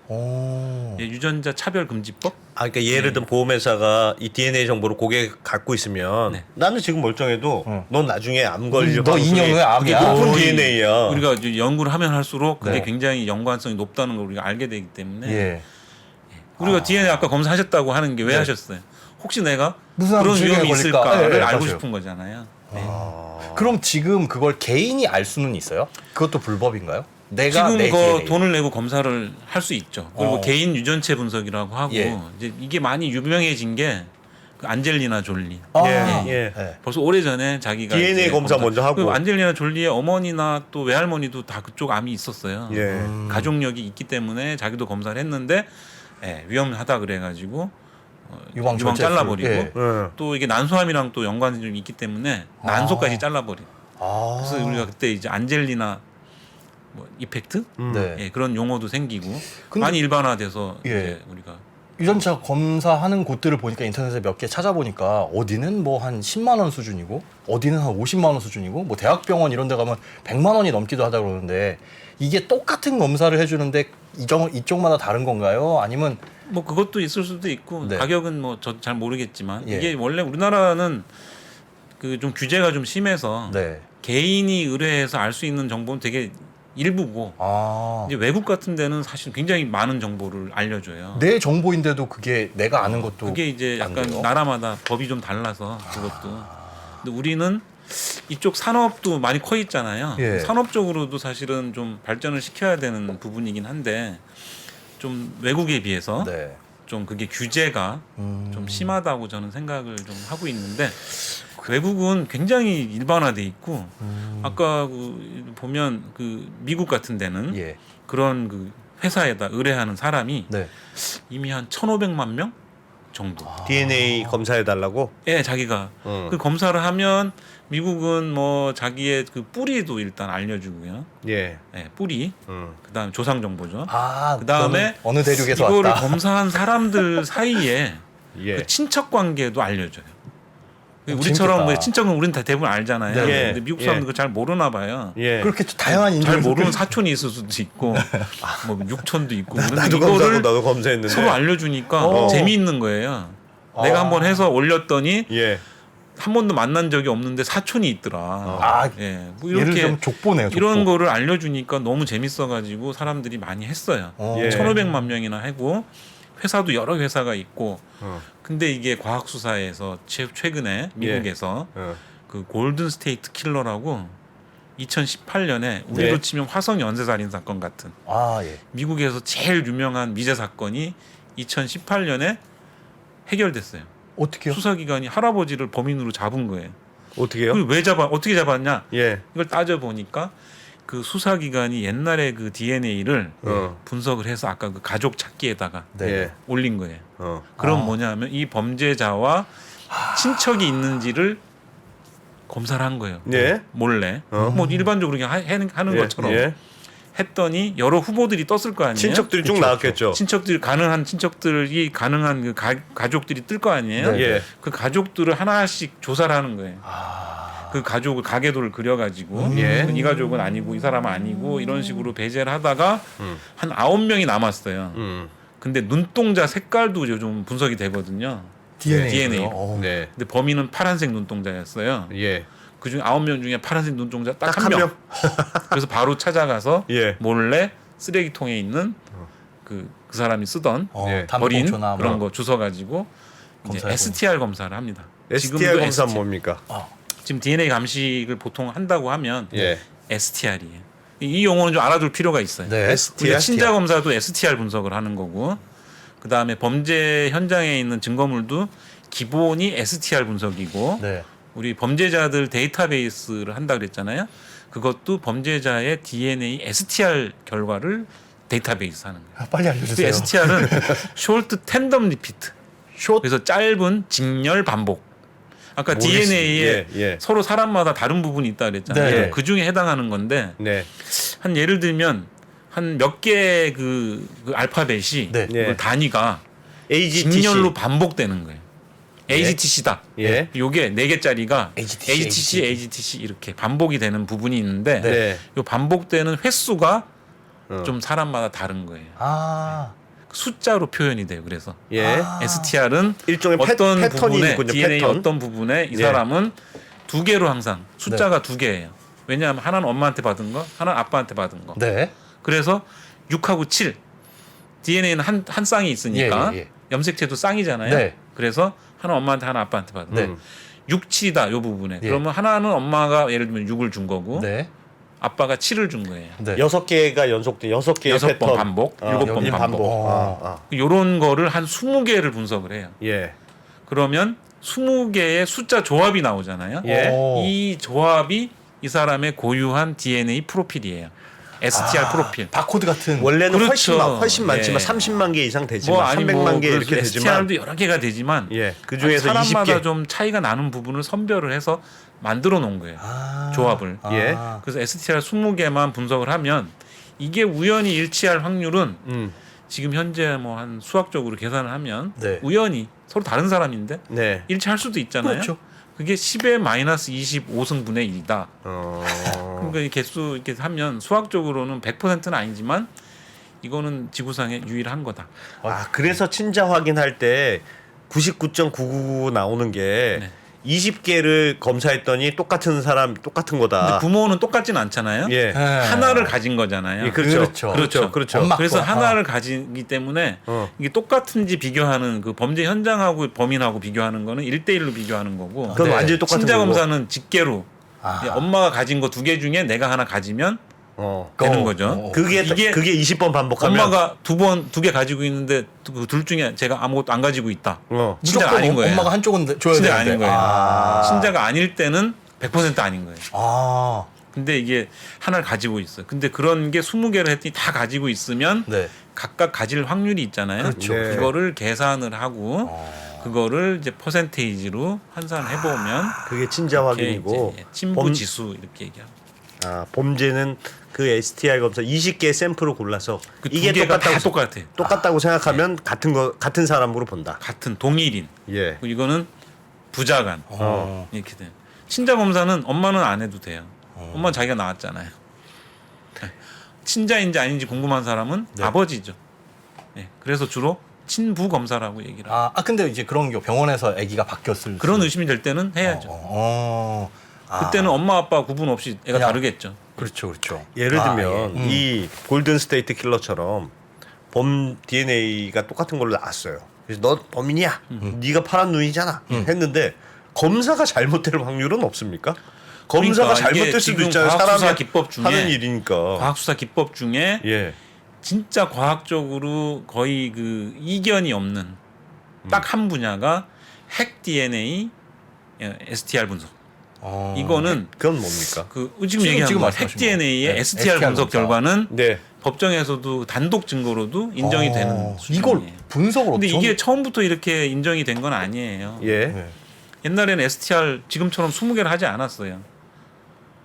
오. 예, 유전자 차별 금지법. 아, 그러니까 예를 들면 보험회사가 이 DNA 정보를 고객이 갖고 있으면 네. 나는 지금 멀쩡해도 응. 넌 나중에 암 걸릴 너 2년 후에 암이야. 높은 거의 DNA야. 우리가 이제 연구를 하면 할수록 그게 네. 굉장히 연관성이 높다는 걸 우리가 알게 되기 때문에 예. 우리가 DNA 아까 검사하셨다고 하는 게 왜 네. 하셨어요? 혹시 내가 무슨 그런 질병에 위험이 걸릴까? 있을까를 네, 네, 알고 맞아요. 싶은 거잖아요. 네. 그럼 지금 그걸 개인이 알 수는 있어요? 그것도 불법인가요? 내가 지금 내 그 DNA. 돈을 내고 검사를 할 수 있죠. 그리고 개인 유전체 분석이라고 하고 예. 이제 이게 많이 유명해진 게 그 안젤리나 졸리. 아, 예, 예. 네. 벌써 오래 전에 자기가 DNA 이제 검사 먼저 하고. 그 안젤리나 졸리의 어머니나 또 외할머니도 다 그쪽 암이 있었어요. 예. 가족력이 있기 때문에 자기도 검사를 했는데 위험하다 그래가지고 유방 유방 절제 잘라버리고 예. 예. 또 이게 난소암이랑 또 연관이 좀 있기 때문에 난소까지 잘라버려. 아. 그래서 우리가 그때 이제 안젤리나 뭐 이펙트 네. 예, 그런 용어도 생기고 근데- 많이 일반화돼서 예. 이제 우리가 유전자 검사하는 곳들을 보니까 인터넷에 몇 개 찾아보니까 어디는 뭐 한 10만 원 수준이고 어디는 한 50만 원 수준이고 뭐 대학병원 이런 데 가면 100만 원이 넘기도 하다 그러는데 이게 똑같은 검사를 해주는데 이쪽마다 다른 건가요? 아니면 뭐 그것도 있을 수도 있고 네. 가격은 뭐 저 잘 모르겠지만 예. 이게 원래 우리나라는 그 좀 규제가 좀 심해서 네. 개인이 의뢰해서 알 수 있는 정보는 되게 일부고 아. 이제 외국 같은 데는 사실 굉장히 많은 정보를 알려줘요. 내 정보인데도 그게 내가 아는 것도 그게 이제 안 약간 돼요? 나라마다 법이 좀 달라서 그것도. 근데 우리는 이쪽 산업도 많이 커 있잖아요. 예. 산업적으로도 사실은 좀 발전을 시켜야 되는 부분이긴 한데 좀 외국에 비해서 네. 좀 그게 규제가 좀 심하다고 저는 생각을 좀 하고 있는데 외국은 굉장히 일반화돼 있고 아까 그 보면 그 미국 같은 데는 예. 그런 그 회사에다 의뢰하는 사람이 네. 이미 한 1,500만 명 정도. DNA 검사해 달라고. 예, 자기가 음. 그 검사를 하면 미국은 뭐 자기의 그 뿌리도 일단 알려주고요. 예. 예, 뿌리. 그다음 조상 정보죠. 아, 그다음에 너는 어느 대륙에서 이거를 왔다. 검사한 사람들 사이에 예. 그 친척 관계도 알려줘요. 재밌겠다. 우리처럼 뭐 친척은 우리는 다 대부분 알잖아요. 네. 예. 근데 미국 사람들 그거 잘 모르나 봐요. 예. 그렇게 다양한 인종 잘 모르는 사촌이 있을 수도 있고 뭐 육촌도 있고 그런데 나도 검사하고 이거를 나도 검사했는데. 서로 알려주니까 어. 재미있는 거예요. 내가 한번 해서 올렸더니 예. 한 번도 만난 적이 없는데 사촌이 있더라. 아, 예, 뭐 예를 이렇게 들면 족보네요. 족보. 이런 거를 알려주니까 너무 재밌어가지고 사람들이 많이 했어요. 예. 1,500만 명이나 하고 회사도 여러 회사가 있고. 어. 근데 이게 과학 수사에서 최근에 미국에서 어. 그 골든 스테이트 킬러라고 2018년에 우리로 예. 치면 화성 연쇄 살인 사건 같은 아, 예. 미국에서 제일 유명한 미제 사건이 2018년에 해결됐어요. 어떻게요? 수사기관이 할아버지를 범인으로 잡은 거예요. 어떻게요? 그걸 왜 잡아? 어떻게 잡았냐? 예. 이걸 따져 보니까 그 수사기관이 옛날에 그 DNA를 어. 분석을 해서 아까 그 가족 찾기에다가 네. 예. 올린 거예요. 어. 그럼 아. 뭐냐면 이 범죄자와 친척이 있는지를 검사를 한 거예요. 예. 몰래. 어. 뭐 일반적으로 그냥 하는 예. 것처럼 예. 했더니 여러 후보들이 떴을 거 아니에요. 친척들이 쭉 나왔겠죠. 친척들이 가능한 친척들이 가능한 그 가족들이 뜰 거 아니에요. 네. 예. 그 가족들을 하나씩 조사를 하는 거예요. 그 가족을 가계도를 그려가지고 예. 이 가족은 아니고 이 사람은 아니고 이런 식으로 배제를 하다가 한 9명이 남았어요. 근데 눈동자 색깔도 요즘 분석이 되거든요. DNA. 로. 어. 네. 근데 범인은 파란색 눈동자였어요. 예. 그중에 9명 중에 파란색 눈동자 딱 딱 한 한 명. 명. 그래서 바로 찾아가서 예. 몰래 쓰레기통에 있는 그 사람이 쓰던 어, 예. 버린 담배꽁초나 그런 뭐. 거 주워 가지고 이제 검사해보는. STR 검사를 합니다. STR 지금도 검사는 뭡니까? 지금 DNA 감식을 보통 한다고 하면 예. STR이에요. 이 용어는 좀 알아둘 필요가 있어요. 네. 우리가 STR. 친자 검사도 STR 분석을 하는 거고, 그 다음에 범죄 현장에 있는 증거물도 기본이 STR 분석이고, 네. 우리 범죄자들 데이터베이스를 한다 그랬잖아요. 그것도 범죄자의 DNA STR 결과를 데이터베이스 하는 거예요. 아, 빨리 그 알려주세요. STR은 short tandem repeat. 숏. 그래서 짧은 직렬 반복. 아까 모르겠- DNA에 예, 예. 서로 사람마다 다른 부분이 있다 그랬잖아요. 네. 그 중에 해당하는 건데 네. 한 예를 들면 한 몇 개의 그 알파벳이 네. 그 예. 단위가 AGTC. 직렬로 반복되는 거예요. AGTC다. 예. 요게 네 개짜리가 AGTC, AGTC, AGTC 이렇게 반복이 되는 부분이 있는데 네. 요 반복되는 횟수가 어. 좀 사람마다 다른 거예요. 아. 숫자로 표현이 돼요. 그래서 예. 아. STR은 일종의 어떤 패턴이 부분에 있군요. DNA 패턴. 어떤 부분에 이 예. 사람은 두 개로 항상 숫자가 두 개예요. 왜냐하면 하나는 엄마한테 받은 거, 하나는 아빠한테 받은 거. 네. 그래서 6하고 7 DNA는 한 쌍이 있으니까 예. 염색체도 쌍이잖아요. 네. 그래서 하나 엄마한테 하나 아빠한테 받는. 네. 육치다 요 부분에. 예. 그러면 하나는 엄마가 예를 들면 6을 준 거고 네. 아빠가 7을 준 거예요. 네. 6개가 연속돼 6개의 6번 패턴 반복, 7번 일 반복. 요런 거를 한 20개를 분석을 해요. 예. 그러면 20개의 숫자 조합이 나오잖아요. 예. 오. 이 조합이 이 사람의 고유한 DNA 프로필이에요. STR 프로필. 바코드 같은. 원래는 그렇죠. 훨씬 많지만 예. 30만 개 이상 되지만 뭐 아니 300만 개 그래서 이렇게 되지만 STR도 여러 개가 되지만 예. 그 중에서 사람마다 20개. 좀 차이가 나는 부분을 선별을 해서 만들어 놓은 거예요. 조합을. 예. 그래서 STR 20개만 분석을 하면 이게 우연히 일치할 확률은 지금 현재 뭐 한 수학적으로 계산을 하면 네. 우연히 서로 다른 사람인데 네. 일치할 수도 있잖아요. 그렇죠. 그게 10의 마이너스 25승분의 1이다. 그러니까 이 개수 이렇게 하면 수학적으로는 100%는 아니지만 이거는 지구상의 유일한 거다. 아, 그래서 친자 확인할 때 99.999 나오는 게 네. 20개를 검사했더니 똑같은 사람 똑같은 근데 거다. 부모는 똑같진 않잖아요. 예. 하나를 가진 거잖아요. 예, 그렇죠. 그렇죠. 그렇죠. 엄마 그래서 거. 하나를 가지기 때문에 이게 똑같은지 비교하는 그 범죄 현장하고 범인하고 비교하는 거는 1대1로 비교하는 거고 그건 네. 완전히 똑같은 친자 거고. 검사는 직계로 아. 엄마가 가진 거 2개 중에 내가 하나 가지면 어. 되는 거죠. 그게 이게 20번 반복하면 엄마가 2개 가지고 있는데 그 둘 중에 제가 아무것도 안 가지고 있다. 친자가 무조건 아닌 거예요. 엄마가 한쪽은 줘야 친자가 되는데. 아닌 거예요. 아. 친자가 아닐 때는 100% 아닌 거예요. 아. 근데 이게 하나를 가지고 있어요. 근데 그런 게 20개를 했더니 다 가지고 있으면 네. 각각 가질 확률이 있잖아요. 그렇죠. 네. 그거를 계산을 하고 그거를 이제 퍼센테이지로 환산을 해보면 그게 친자 확인이고 이제 친부 지수 이렇게 얘기하고 범죄는 그 STR 검사 20개의 샘플을 골라서 그 이게 두 개가 다 똑같다고 똑같아. 생각하면 같은 사람으로 본다. 같은 동일인. 예. 그리고 이거는 부자간 이렇게 돼요. 친자 검사는 엄마는 안 해도 돼요. 엄마는 자기가 낳았잖아요. 친자인지 아닌지 궁금한 사람은 네. 아버지죠. 예, 그래서 주로 친부 검사라고 얘기를 해요. 근데 이제 그런 게 병원에서 아기가 바뀌었을 그런 수- 의심이 될 때는 해야죠. 아. 그때는 엄마 아빠 구분 없이 애가 그냥- 다르겠죠. 그렇죠. 예를 아, 들면 예. 이 골든 스테이트 킬러처럼 범 DNA가 똑같은 걸로 나왔어요. 그래서 너 범인이야. 네가 파란 눈이잖아. 했는데 검사가 잘못될 확률은 없습니까? 검사가 그러니까 이게 잘못될 수도 지금 있잖아요. 과학수사 사람이 기법 중에 하는 일이니까. 과학수사 기법 중에 예. 진짜 과학적으로 거의 그 이견이 없는 딱 한 분야가 핵 DNA STR 분석. 이거는 그건 뭡니까? 지금 얘기한 지금 거 핵 말씀하신 DNA의 거. 네, STR STR 분석 검사. 결과는 네. 법정에서도 단독 증거로도 인정이 되는 이걸 수준이에요. 분석을 근데 어쩌- 이게 처음부터 이렇게 인정이 된 건 아니에요. 예. 네. 옛날에는 STR 지금처럼 20개를 하지 않았어요.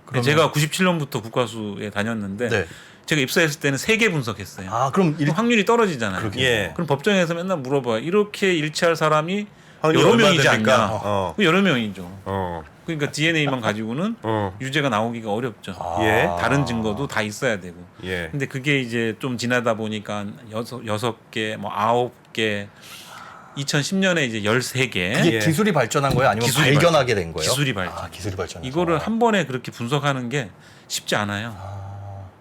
근데 제가 97년부터 국과수에 다녔는데 네. 제가 입사했을 때는 3개 분석했어요. 그럼 그럼 확률이 떨어지잖아요. 그러게요. 예. 그럼 법정에서 맨날 물어봐요. 이렇게 일치할 사람이 확률이 여러 얼마나 명이지 됩니까? 않냐? 어. 그 여러 명이죠. 어. 그러니까 DNA만 가지고는 유죄가 나오기가 어렵죠. 예. 다른 증거도 다 있어야 되고. 예. 근데 그게 이제 좀 지나다 보니까 6개, 뭐 9개, 2010년에 이제 13개. 이게 예. 기술이 발전한 거예요? 아니면 기술이 발견하게 된 거예요? 기술이 발전. 기술이 발전. 이거를 한 번에 그렇게 분석하는 게 쉽지 않아요.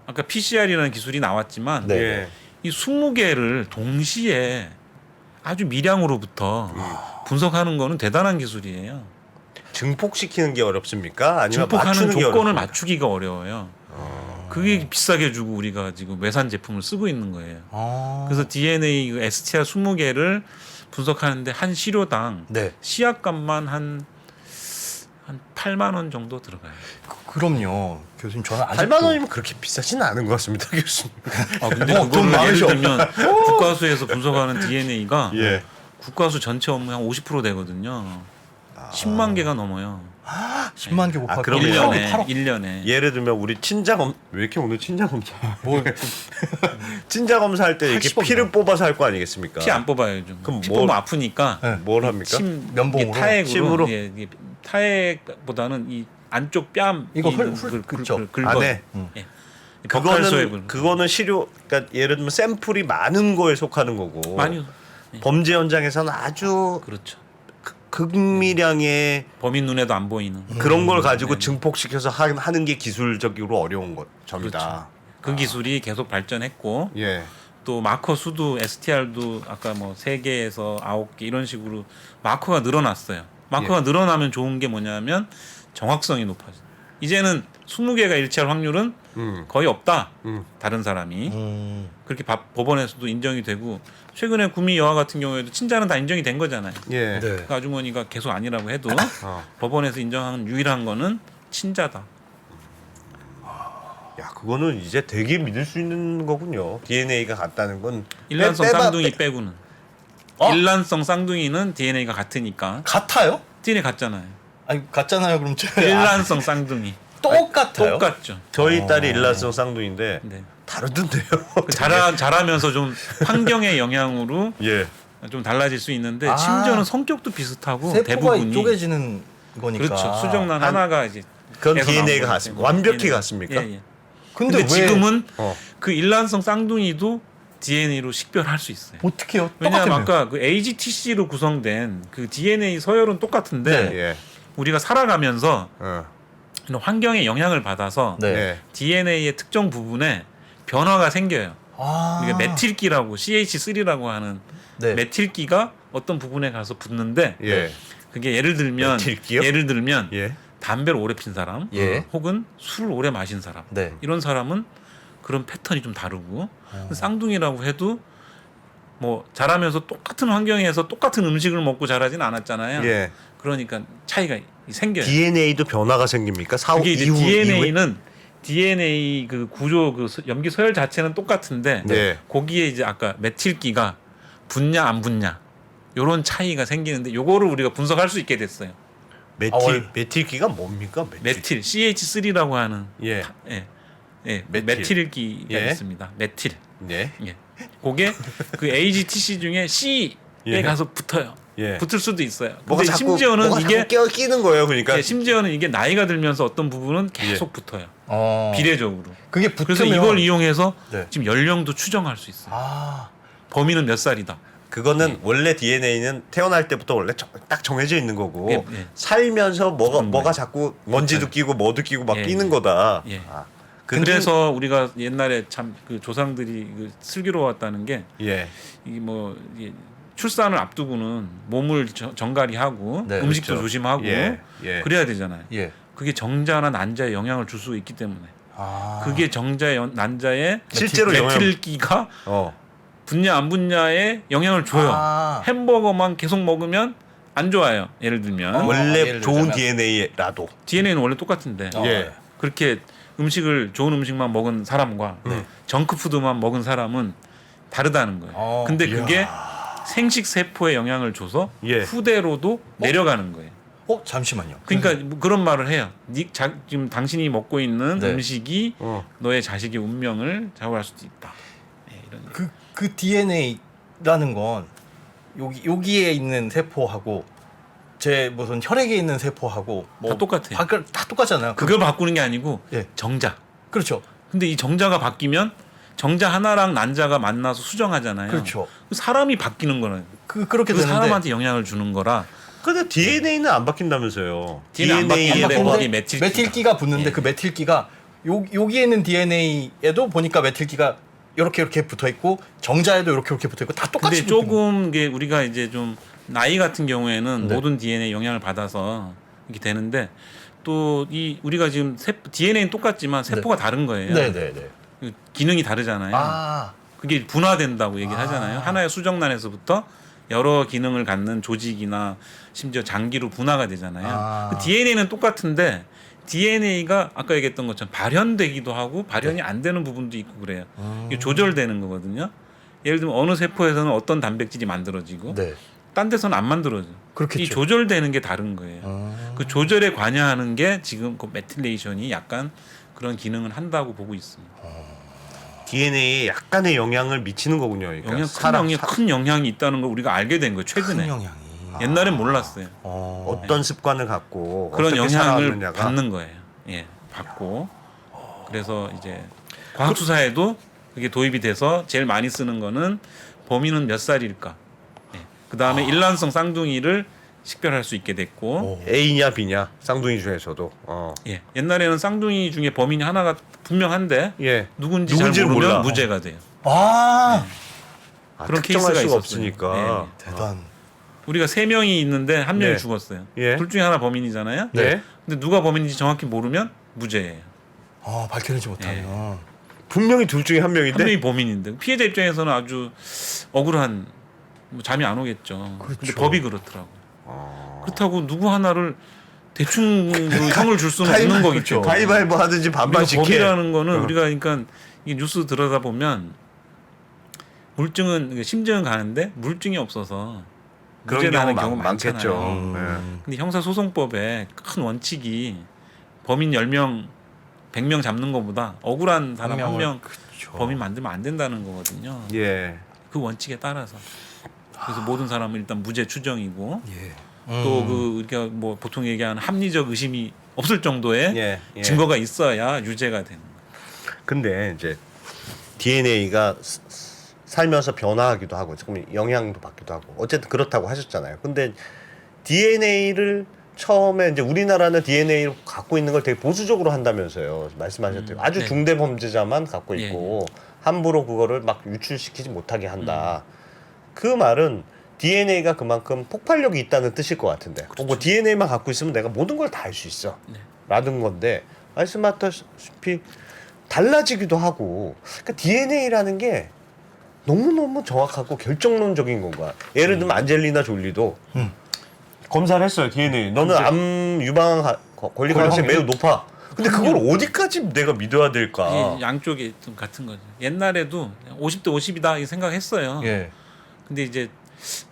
아까 PCR이라는 기술이 나왔지만 네. 예. 이 20개를 동시에 아주 미량으로부터 분석하는 거는 대단한 기술이에요. 증폭시키는 게 어렵습니까? 아니면 증폭하는 맞추는 게 조건을 어렵습니까? 맞추기가 어려워요. 그게 비싸게 주고 우리가 지금 외산 제품을 쓰고 있는 거예요. 그래서 DNA 그 STR 20개를 분석하는데 한 시료당 네. 시약값만 한 8만 원 정도 들어가요. 그럼요. 교수님 저는 아직도 8만 원이면 그렇게 비싸지는 않은 것 같습니다, 교수님. 근데 돈 그거를 예를 많으셔. 들면 국가수에서 분석하는 DNA가 예. 국가수 전체 업무 한 50% 되거든요. 10만 개가 넘어요. 10만 개 곱하기 그러면 1년에 8억. 1년에. 예를 들면 우리 왜 이렇게 오늘 친자 검사 뭐 친자 검사할 때 이렇게 80억 피를 이요. 뽑아서 할 거 아니겠습니까? 피 안 뽑아요 좀. 그럼 피 뭘- 뽑으면 아프니까. 네. 뭘 합니까? 침 면봉으로? 이게 타액으로. 침으로? 예, 이게 타액보다는 이 안쪽 뺨 이거 있는 그쵸. 긁어. 안에? 예. 버칼 소액을. 그거는 시료 그러니까 예를 들면 샘플이 많은 거에 속하는 거고 많이 범죄 현장에서는 아주 그렇죠. 극미량의 범인 눈에도 안 보이는 그런 걸 가지고 네. 증폭시켜서 하는 게 기술적으로 어려운 점이다. 그 기술이 계속 발전했고 예. 또 마커 수도 STR도 아까 뭐 3개에서 9개 이런 식으로 마커가 늘어났어요. 마커가 늘어나면 좋은 게 뭐냐면 정확성이 높아져. 이제는 20개가 일치할 확률은 거의 없다. 다른 사람이 그렇게 법원에서도 인정이 되고 최근에 구미 여하 같은 경우에도 친자는 다 인정이 된 거잖아요. 예. 네. 그 아주머니가 계속 아니라고 해도 법원에서 인정하는 유일한 거는 친자다. 야, 그거는 이제 되게 믿을 수 있는 거군요. DNA가 같다는 건 일란성 빼봐- 쌍둥이 빼고는. 일란성 쌍둥이는 DNA가 같으니까 같아요? DNA 같잖아요. 아니 같잖아요. 그럼 저 일란성 쌍둥이 똑같아요. 똑같죠. 저희 딸이 일란성 쌍둥이인데 네. 다르던데요. 그 자라면서 좀 환경의 영향으로 예. 좀 달라질 수 있는데 아. 심지어는 성격도 비슷하고 세포가 대부분이 쪼개지는 거니까. 그렇죠. 수정란 하나가 이제 그건 에서 DNA가 나온 같습니다. 거기 때문에 완벽히 DNA. 같습니까? 예, 예. 근데, 근데 왜 지금은 어. 그 일란성 쌍둥이도 DNA로 식별할 수 있어요. 어떻게요? 왜냐하면 똑같으면. 아까 그 AGTC로 구성된 그 DNA 서열은 똑같은데 네. 예. 우리가 살아가면서 어. 이런 환경의 영향을 받아서 네. 예. DNA의 특정 부분에 변화가 생겨요. 아. 우리가 메틸기라고 CH3라고 하는 네. 메틸기가 어떤 부분에 가서 붙는데 예. 그게 예를 들면 메틸기요? 예. 담배를 오래 핀 사람 예. 혹은 술을 오래 마신 사람 네. 이런 사람은 그런 패턴이 좀 다르고 쌍둥이라고 해도 뭐 자라면서 똑같은 환경에서 똑같은 음식을 먹고 자라진 않았잖아요. 예. 그러니까 차이가 생겨요. DNA도 변화가 생깁니까? 사후 그게 이제 이후에? DNA는 DNA 그 구조 그 염기 서열 자체는 똑같은데 네. 거기에 이제 아까 메틸기가 붙냐 안 붙냐 요런 차이가 생기는데 요거를 우리가 분석할 수 있게 됐어요. 메틸기가 뭡니까? 메틸 CH3라고 하는 예. 메틸. 메틸기가 예. 있습니다. 메틸. 예. 예. 그게 그 AGTC 중에 C에 예. 가서 붙어요. 예. 붙을 수도 있어요. 뭐가 근데 자꾸 심지어는 뭐가 이게 자꾸 끼는 거예요. 그러니까 예, 심지어는 이게 나이가 들면서 어떤 부분은 계속 붙어요. 비례적으로. 그게 붙으면 그래서 이걸 이용해서 네. 지금 연령도 추정할 수 있어요. 아. 범인은 몇 살이다. 그거는 원래 DNA는 태어날 때부터 원래 딱 정해져 있는 거고 예, 예. 살면서 뭐가 그런 뭐가 거예요. 자꾸 먼지도 끼고 뭐도 끼고 막 예, 끼는 예. 거다. 예. 아, 그래서 우리가 옛날에 참 그 조상들이 그 슬기로웠다는 게 예. 이 뭐 출산을 앞두고는 몸을 정갈이하고 네, 음식도 그렇죠. 조심하고 예, 예. 그래야 되잖아요. 예. 그게 정자나 난자에 영향을 줄 수 있기 때문에 아. 그게 정자의 난자에 실제로 영향- 메틸기가 붙냐 안 붙냐에 영향을 줘요. 아. 햄버거만 계속 먹으면 안 좋아요. 예를 들면 원래 예를 좋은 들자면- DNA라도 DNA는 원래 똑같은데 예. 그렇게 좋은 음식만 먹은 사람과 정크푸드만 먹은 사람은 다르다는 거예요. 근데 그게 생식 세포에 영향을 줘서 예. 후대로도 내려가는 거예요. 잠시만요. 그러니까 뭐 그런 말을 해요. 지금 당신이 먹고 있는 네. 음식이 어. 너의 자식의 운명을 좌우할 수도 있다. 네, 이런. 그 DNA라는 건 여기에 있는 세포하고 제 무슨 혈액에 있는 세포하고 뭐 다 똑같아요. 다 똑같잖아요. 그걸 바꾸는 게 아니고 예. 정자. 그렇죠. 근데 이 정자가 바뀌면 정자 하나랑 난자가 만나서 수정하잖아요. 그렇죠. 사람이 바뀌는 거는 그렇게 그 되는데 사람한테 영향을 주는 거라. 근데 DNA는 안 바뀐다면서요. DNA 안 바뀌는데 DNA에 뭐- 근데 거기 메틸기가 붙는데 예. 그 메틸기가 여기에 있는 DNA에도 보니까 메틸기가 이렇게 붙어 있고 정자에도 이렇게 붙어 있고 다 똑같이 근데 조금 게 우리가 이제 좀 나이 같은 경우에는 네. 모든 DNA 영향을 받아서 이렇게 되는데 또 이 우리가 지금 DNA는 똑같지만 세포가 다른 거예요. 네네네. 기능이 다르잖아요. 아. 그게 분화된다고 얘기를 하잖아요. 하나의 수정란에서부터 여러 기능을 갖는 조직이나 심지어 장기로 분화가 되잖아요. 아. 그 DNA는 똑같은데 DNA가 아까 얘기했던 것처럼 발현되기도 하고 발현이 안 되는 부분도 있고 그래요. 이게 조절되는 거거든요. 예를 들면 어느 세포에서는 어떤 단백질이 만들어지고 네. 딴 데서는 안 만들어져. 그렇겠죠. 이 조절되는 게 다른 거예요. 그 조절에 관여하는 게 지금 그 메틸레이션이 약간 그런 기능을 한다고 보고 있습니다. DNA에 약간의 영향을 미치는 거군요. 그러니까 큰 영향이 있다는 걸 우리가 알게 된 거예요. 최근에. 큰 영향이. 옛날엔 몰랐어요. 어떤 습관을 갖고 그런 어떻게 영향을 살아왔느냐가 받는 거예요. 예, 받고. 그래서 이제 과학 수사에도 그게 도입이 돼서 제일 많이 쓰는 거는 범인은 몇 살일까. 예. 그 다음에 일란성 쌍둥이를 식별할 수 있게 됐고 오. A냐 B냐 쌍둥이 중에서도. 예. 옛날에는 쌍둥이 중에 범인이 하나가 분명한데 예. 누군지 잘 누군지를 모르면 몰라. 무죄가 돼요. 아, 그런 특정할 케이스가 수가 있었어요. 없으니까. 대단. 우리가 3명이 있는데 한 명이 네. 죽었어요. 예. 둘 중에 하나 범인이잖아요. 네. 근데 누가 범인인지 정확히 모르면 무죄예요. 아, 밝혀내지 못하면. 분명히 둘 중에 한 명인데. 한 명이 범인인데 피해자 입장에서는 아주 억울한 뭐 잠이 안 오겠죠. 근데 그렇죠. 법이 그렇더라고. 그렇다고 누구 하나를 대충 그 형을 줄 수는 없는 거겠죠. 가위바위보 하든지 우리가 반반씩 해. 법이라는 거는 어. 우리가 그러니까 이 뉴스 들여다 보면 물증은 심증은 가는데 물증이 없어서 그런 무죄 나는 경우 경우 많겠죠. 많잖아요. 네. 근데 형사소송법의 큰 원칙이 범인 10명, 100명 잡는 것보다 억울한 사람 한 명 그렇죠. 범인 만들면 안 된다는 거거든요. 예. 그 원칙에 따라서. 그래서 모든 사람은 일단 무죄 추정이고 예. 또 그 우리가 뭐 보통 얘기하는 합리적 의심이 없을 정도의 예. 예. 증거가 있어야 유죄가 되는 거예요. 근데 이제 DNA가 살면서 변화하기도 하고 조금 영향도 받기도 하고 어쨌든 그렇다고 하셨잖아요. 근데 DNA를 처음에 이제 우리나라는 DNA를 갖고 있는 걸 되게 보수적으로 한다면서요. 말씀하셨대요. 아주 네. 중대 범죄자만 갖고 예, 있고 함부로 그거를 막 유출시키지 못하게 한다. 그 말은 DNA가 그만큼 폭발력이 있다는 뜻일 것 같은데. 뭐 DNA만 갖고 있으면 내가 모든 걸 다 할 수 있어. 네. 라는 건데 말씀하셨다시피 달라지기도 하고. 그러니까 DNA라는 게 너무너무 정확하고 결정론적인 건가. 예를 들면 안젤리나 졸리도 검사를 했어요. DNA. 너는 암 유방 권리 가능성이 매우 높아. 근데 그걸 어디까지 내가 믿어야 될까? 이게 양쪽에 좀 같은 거죠. 옛날에도 50대 50이다 이 생각했어요. 예. 근데 이제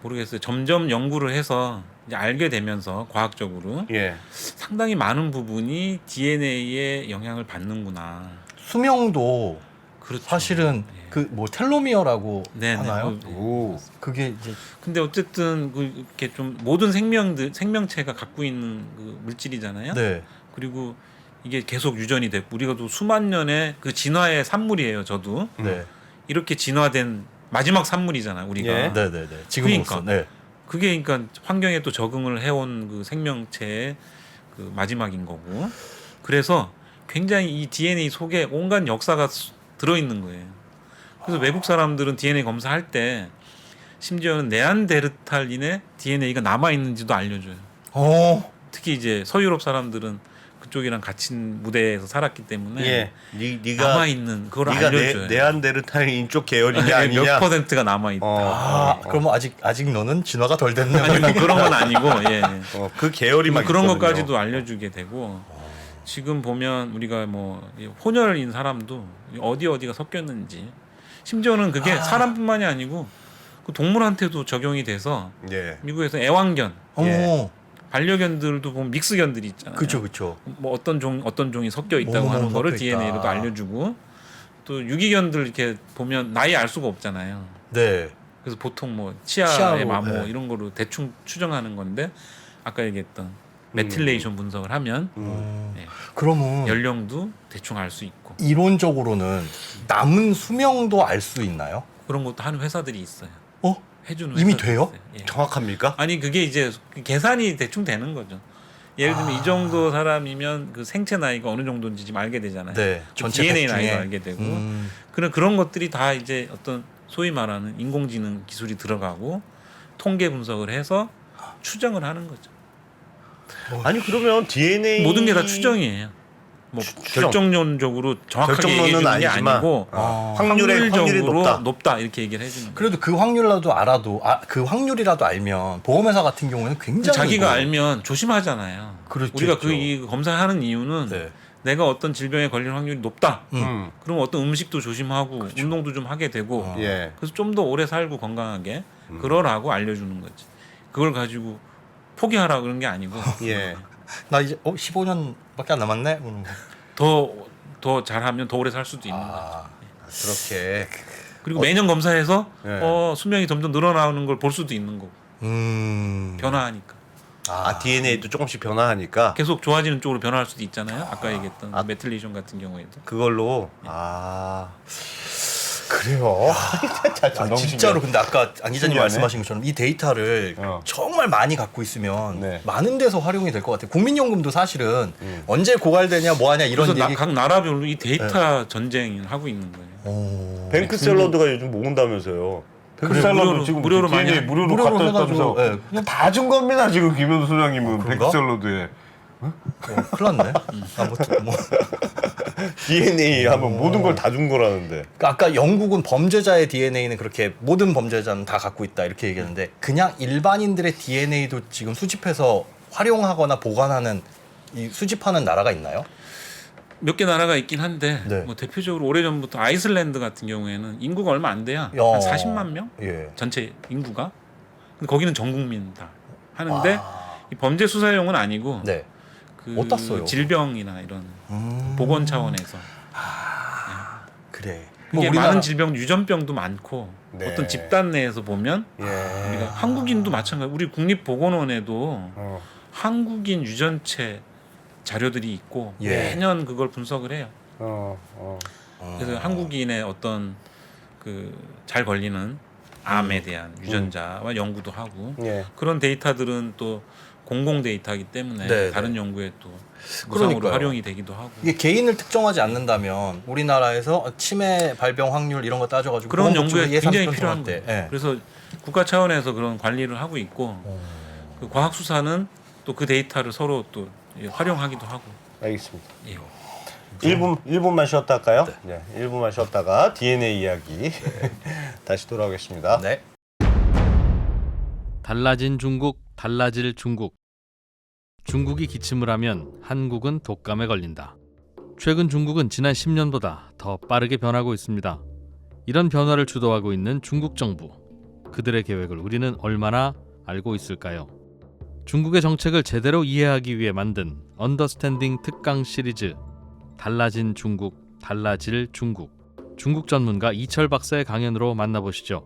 모르겠어요. 점점 연구를 해서 이제 알게 되면서 과학적으로 예. 상당히 많은 부분이 DNA에 영향을 받는구나. 수명도 그렇죠. 사실은 예. 그 뭐 텔로미어라고 네네. 하나요? 오. 그게 이제 근데 어쨌든 그 이렇게 좀 모든 생명체가 갖고 있는 그 물질이잖아요. 네. 그리고 이게 계속 유전이 됐고 우리가 또 수만 년의 그 진화의 산물이에요. 저도 네. 이렇게 진화된 마지막 산물이잖아요. 우리가 예. 네, 네, 네. 지금으로서. 그러니까. 네. 그게 그러니까 환경에 또 적응을 해온 그 생명체의 그 마지막인 거고 그래서 굉장히 이 DNA 속에 온갖 역사가 들어있는 거예요. 그래서 외국 사람들은 DNA 검사할 때 심지어는 네안데르탈인의 DNA가 남아 있는지도 알려줘요. 특히 이제 서유럽 사람들은 그쪽이랑 같이 무대에서 살았기 때문에 예. 네가 남아 있는 그걸 네가 알려줘요. 네안데르탈인 쪽 계열이냐 아니냐. 몇 퍼센트가 남아 있다. 아, 그러면 아직 너는 진화가 덜 됐네. 아니 뭐 그런 건 아니고 예. 그 계열이만 그런 있거든요. 것까지도 알려주게 되고 지금 보면 우리가 뭐 혼혈인 사람도 어디가 섞였는지 심지어는 그게 사람뿐만이 아니고 그 동물한테도 적용이 돼서 예. 미국에서 애완견 어머. 반려견들도 보면 믹스견들이 있잖아요. 그렇죠, 그렇죠. 뭐 어떤 종이 섞여 있다고 뭐뭐 하는 거를 섞여 DNA로도 있다. 알려주고 또 유기견들 이렇게 보면 나이 알 수가 없잖아요. 네. 그래서 보통 뭐 치아의 치아로, 마모 네. 이런 거로 대충 추정하는 건데 아까 얘기했던 메틸레이션 분석을 하면 네. 그러면 연령도 대충 알 수 있고 이론적으로는 남은 수명도 알 수 있나요? 그런 것도 하는 회사들이 있어요. 어? 해주는 이미 회사들이 돼요? 있어요. 예. 정확합니까? 아니 그게 이제 계산이 대충 되는 거죠. 예를 들면 이 정도 사람이면 그 생체 나이가 어느 정도인지 지금 알게 되잖아요. 네. 그 전체 DNA 100 중에. 나이도 알게 되고 그런 것들이 다 이제 어떤 소위 말하는 인공지능 기술이 들어가고 통계 분석을 해서 추정을 하는 거죠. 아니 그러면 DNA 모든 게 다 추정이에요. 뭐 추정. 결정론적으로 정확하게 결정론은 얘기해 주는 게 아니지만, 아니고 확률이 확률적으로 높다. 이렇게 얘기를 해주는 거예요. 그래도 그 확률이라도 알아도 그 확률이라도 알면 보험회사 같은 경우에는 굉장히 자기가 뭐- 알면 조심하잖아요. 그렇겠죠. 우리가 이 검사하는 이유는 네. 내가 어떤 질병에 걸릴 확률이 높다. 음. 그럼 어떤 음식도 조심하고 운동도 좀 하게 되고 예. 그래서 좀 더 오래 살고 건강하게 그러라고 알려주는 거지. 그걸 가지고 포기하라 그런 게 아니고 예. 나 이제 15년밖에 안 남았네. 더 잘하면 더 오래 살 수도 있는 거죠. 아, 그렇게 그리고 매년 검사해서 네. 수명이 점점 늘어나는 걸 볼 수도 있는 거고 변화하니까 DNA도 조금씩 변화하니까 계속 좋아지는 쪽으로 변화할 수도 있잖아요. 아까 얘기했던 메틸레이션 같은 경우에도 그걸로 그래요. 아, 진짜로 근데 아까 안 기자님 신기하네. 말씀하신 것처럼 이 데이터를 정말 많이 갖고 있으면 네. 많은 데서 활용이 될 것 같아요. 국민연금도 사실은 언제 고갈되냐 뭐하냐 이런 그래서 얘기. 각 나라별로 이 데이터 전쟁을 하고 있는 거예요. 뱅크 샐러드가 요즘 모은다면서요. 뱅크 그래, 샐러드 지금 무료로 DNA 많이 무료로 무료로 갖다 해가지고, 줬다면서 예. 그냥 다 준 겁니다 지금 김현수 소장님은 뱅크 그런가? 샐러드에 큰일 났네. 아무튼 뭐. DNA 하면 모든 걸 다 준 거라는데. 그러니까 아까 영국은 범죄자의 DNA는 그렇게 모든 범죄자는 다 갖고 있다 이렇게 얘기했는데 그냥 일반인들의 DNA도 지금 수집해서 활용하거나 보관하는 이 수집하는 나라가 있나요? 몇 개 나라가 있긴 한데 네. 뭐 대표적으로 오래전부터 아이슬란드 같은 경우에는 인구가 얼마 안 돼야 한 야. 40만 명 예. 전체 인구가. 근데 거기는 전 국민 다 하는데 아. 이 범죄 수사용은 아니고 네. 그 어디다 써요? 질병이나 이런 보건 차원에서 그래. 이게 많은 질병 유전병도 많고 네. 어떤 집단 내에서 보면 예. 우리가 한국인도 마찬가지. 우리 국립보건원에도 한국인 유전체 자료들이 있고 예. 매년 그걸 분석을 해요. 어. 그래서 한국인의 어떤 그 잘 걸리는 암에 대한 유전자와 연구도 하고 예. 그런 데이터들은 또 공공 데이터이기 때문에 네, 다른 네. 연구에 또 무상으로 그러니까요. 활용이 되기도 하고 이게 개인을 특정하지 않는다면 우리나라에서 치매 발병 확률 이런 거 따져가지고 그런 보건복지부 연구에 예산 굉장히 편성할 필요한 때, 거예요. 예. 그래서 국가 차원에서 그런 관리를 하고 있고 그 과학 수사는 또 그 데이터를 서로 또 활용하기도 하고. 알겠습니다. 예. 1분만 쉬었다 할까요? 네. 1분만 쉬었다가 DNA 이야기 다시 돌아오겠습니다. 네. 달라진 중국, 달라질 중국. 중국이 기침을 하면 한국은 독감에 걸린다. 최근 중국은 지난 10년보다 더 빠르게 변하고 있습니다. 이런 변화를 주도하고 있는 중국 정부. 그들의 계획을 우리는 얼마나 알고 있을까요? 중국의 정책을 제대로 이해하기 위해 만든 언더스탠딩 특강 시리즈 달라진 중국, 달라질 중국. 중국 전문가 이철 박사의 강연으로 만나보시죠.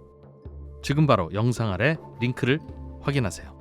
지금 바로 영상 아래 링크를 확인하세요.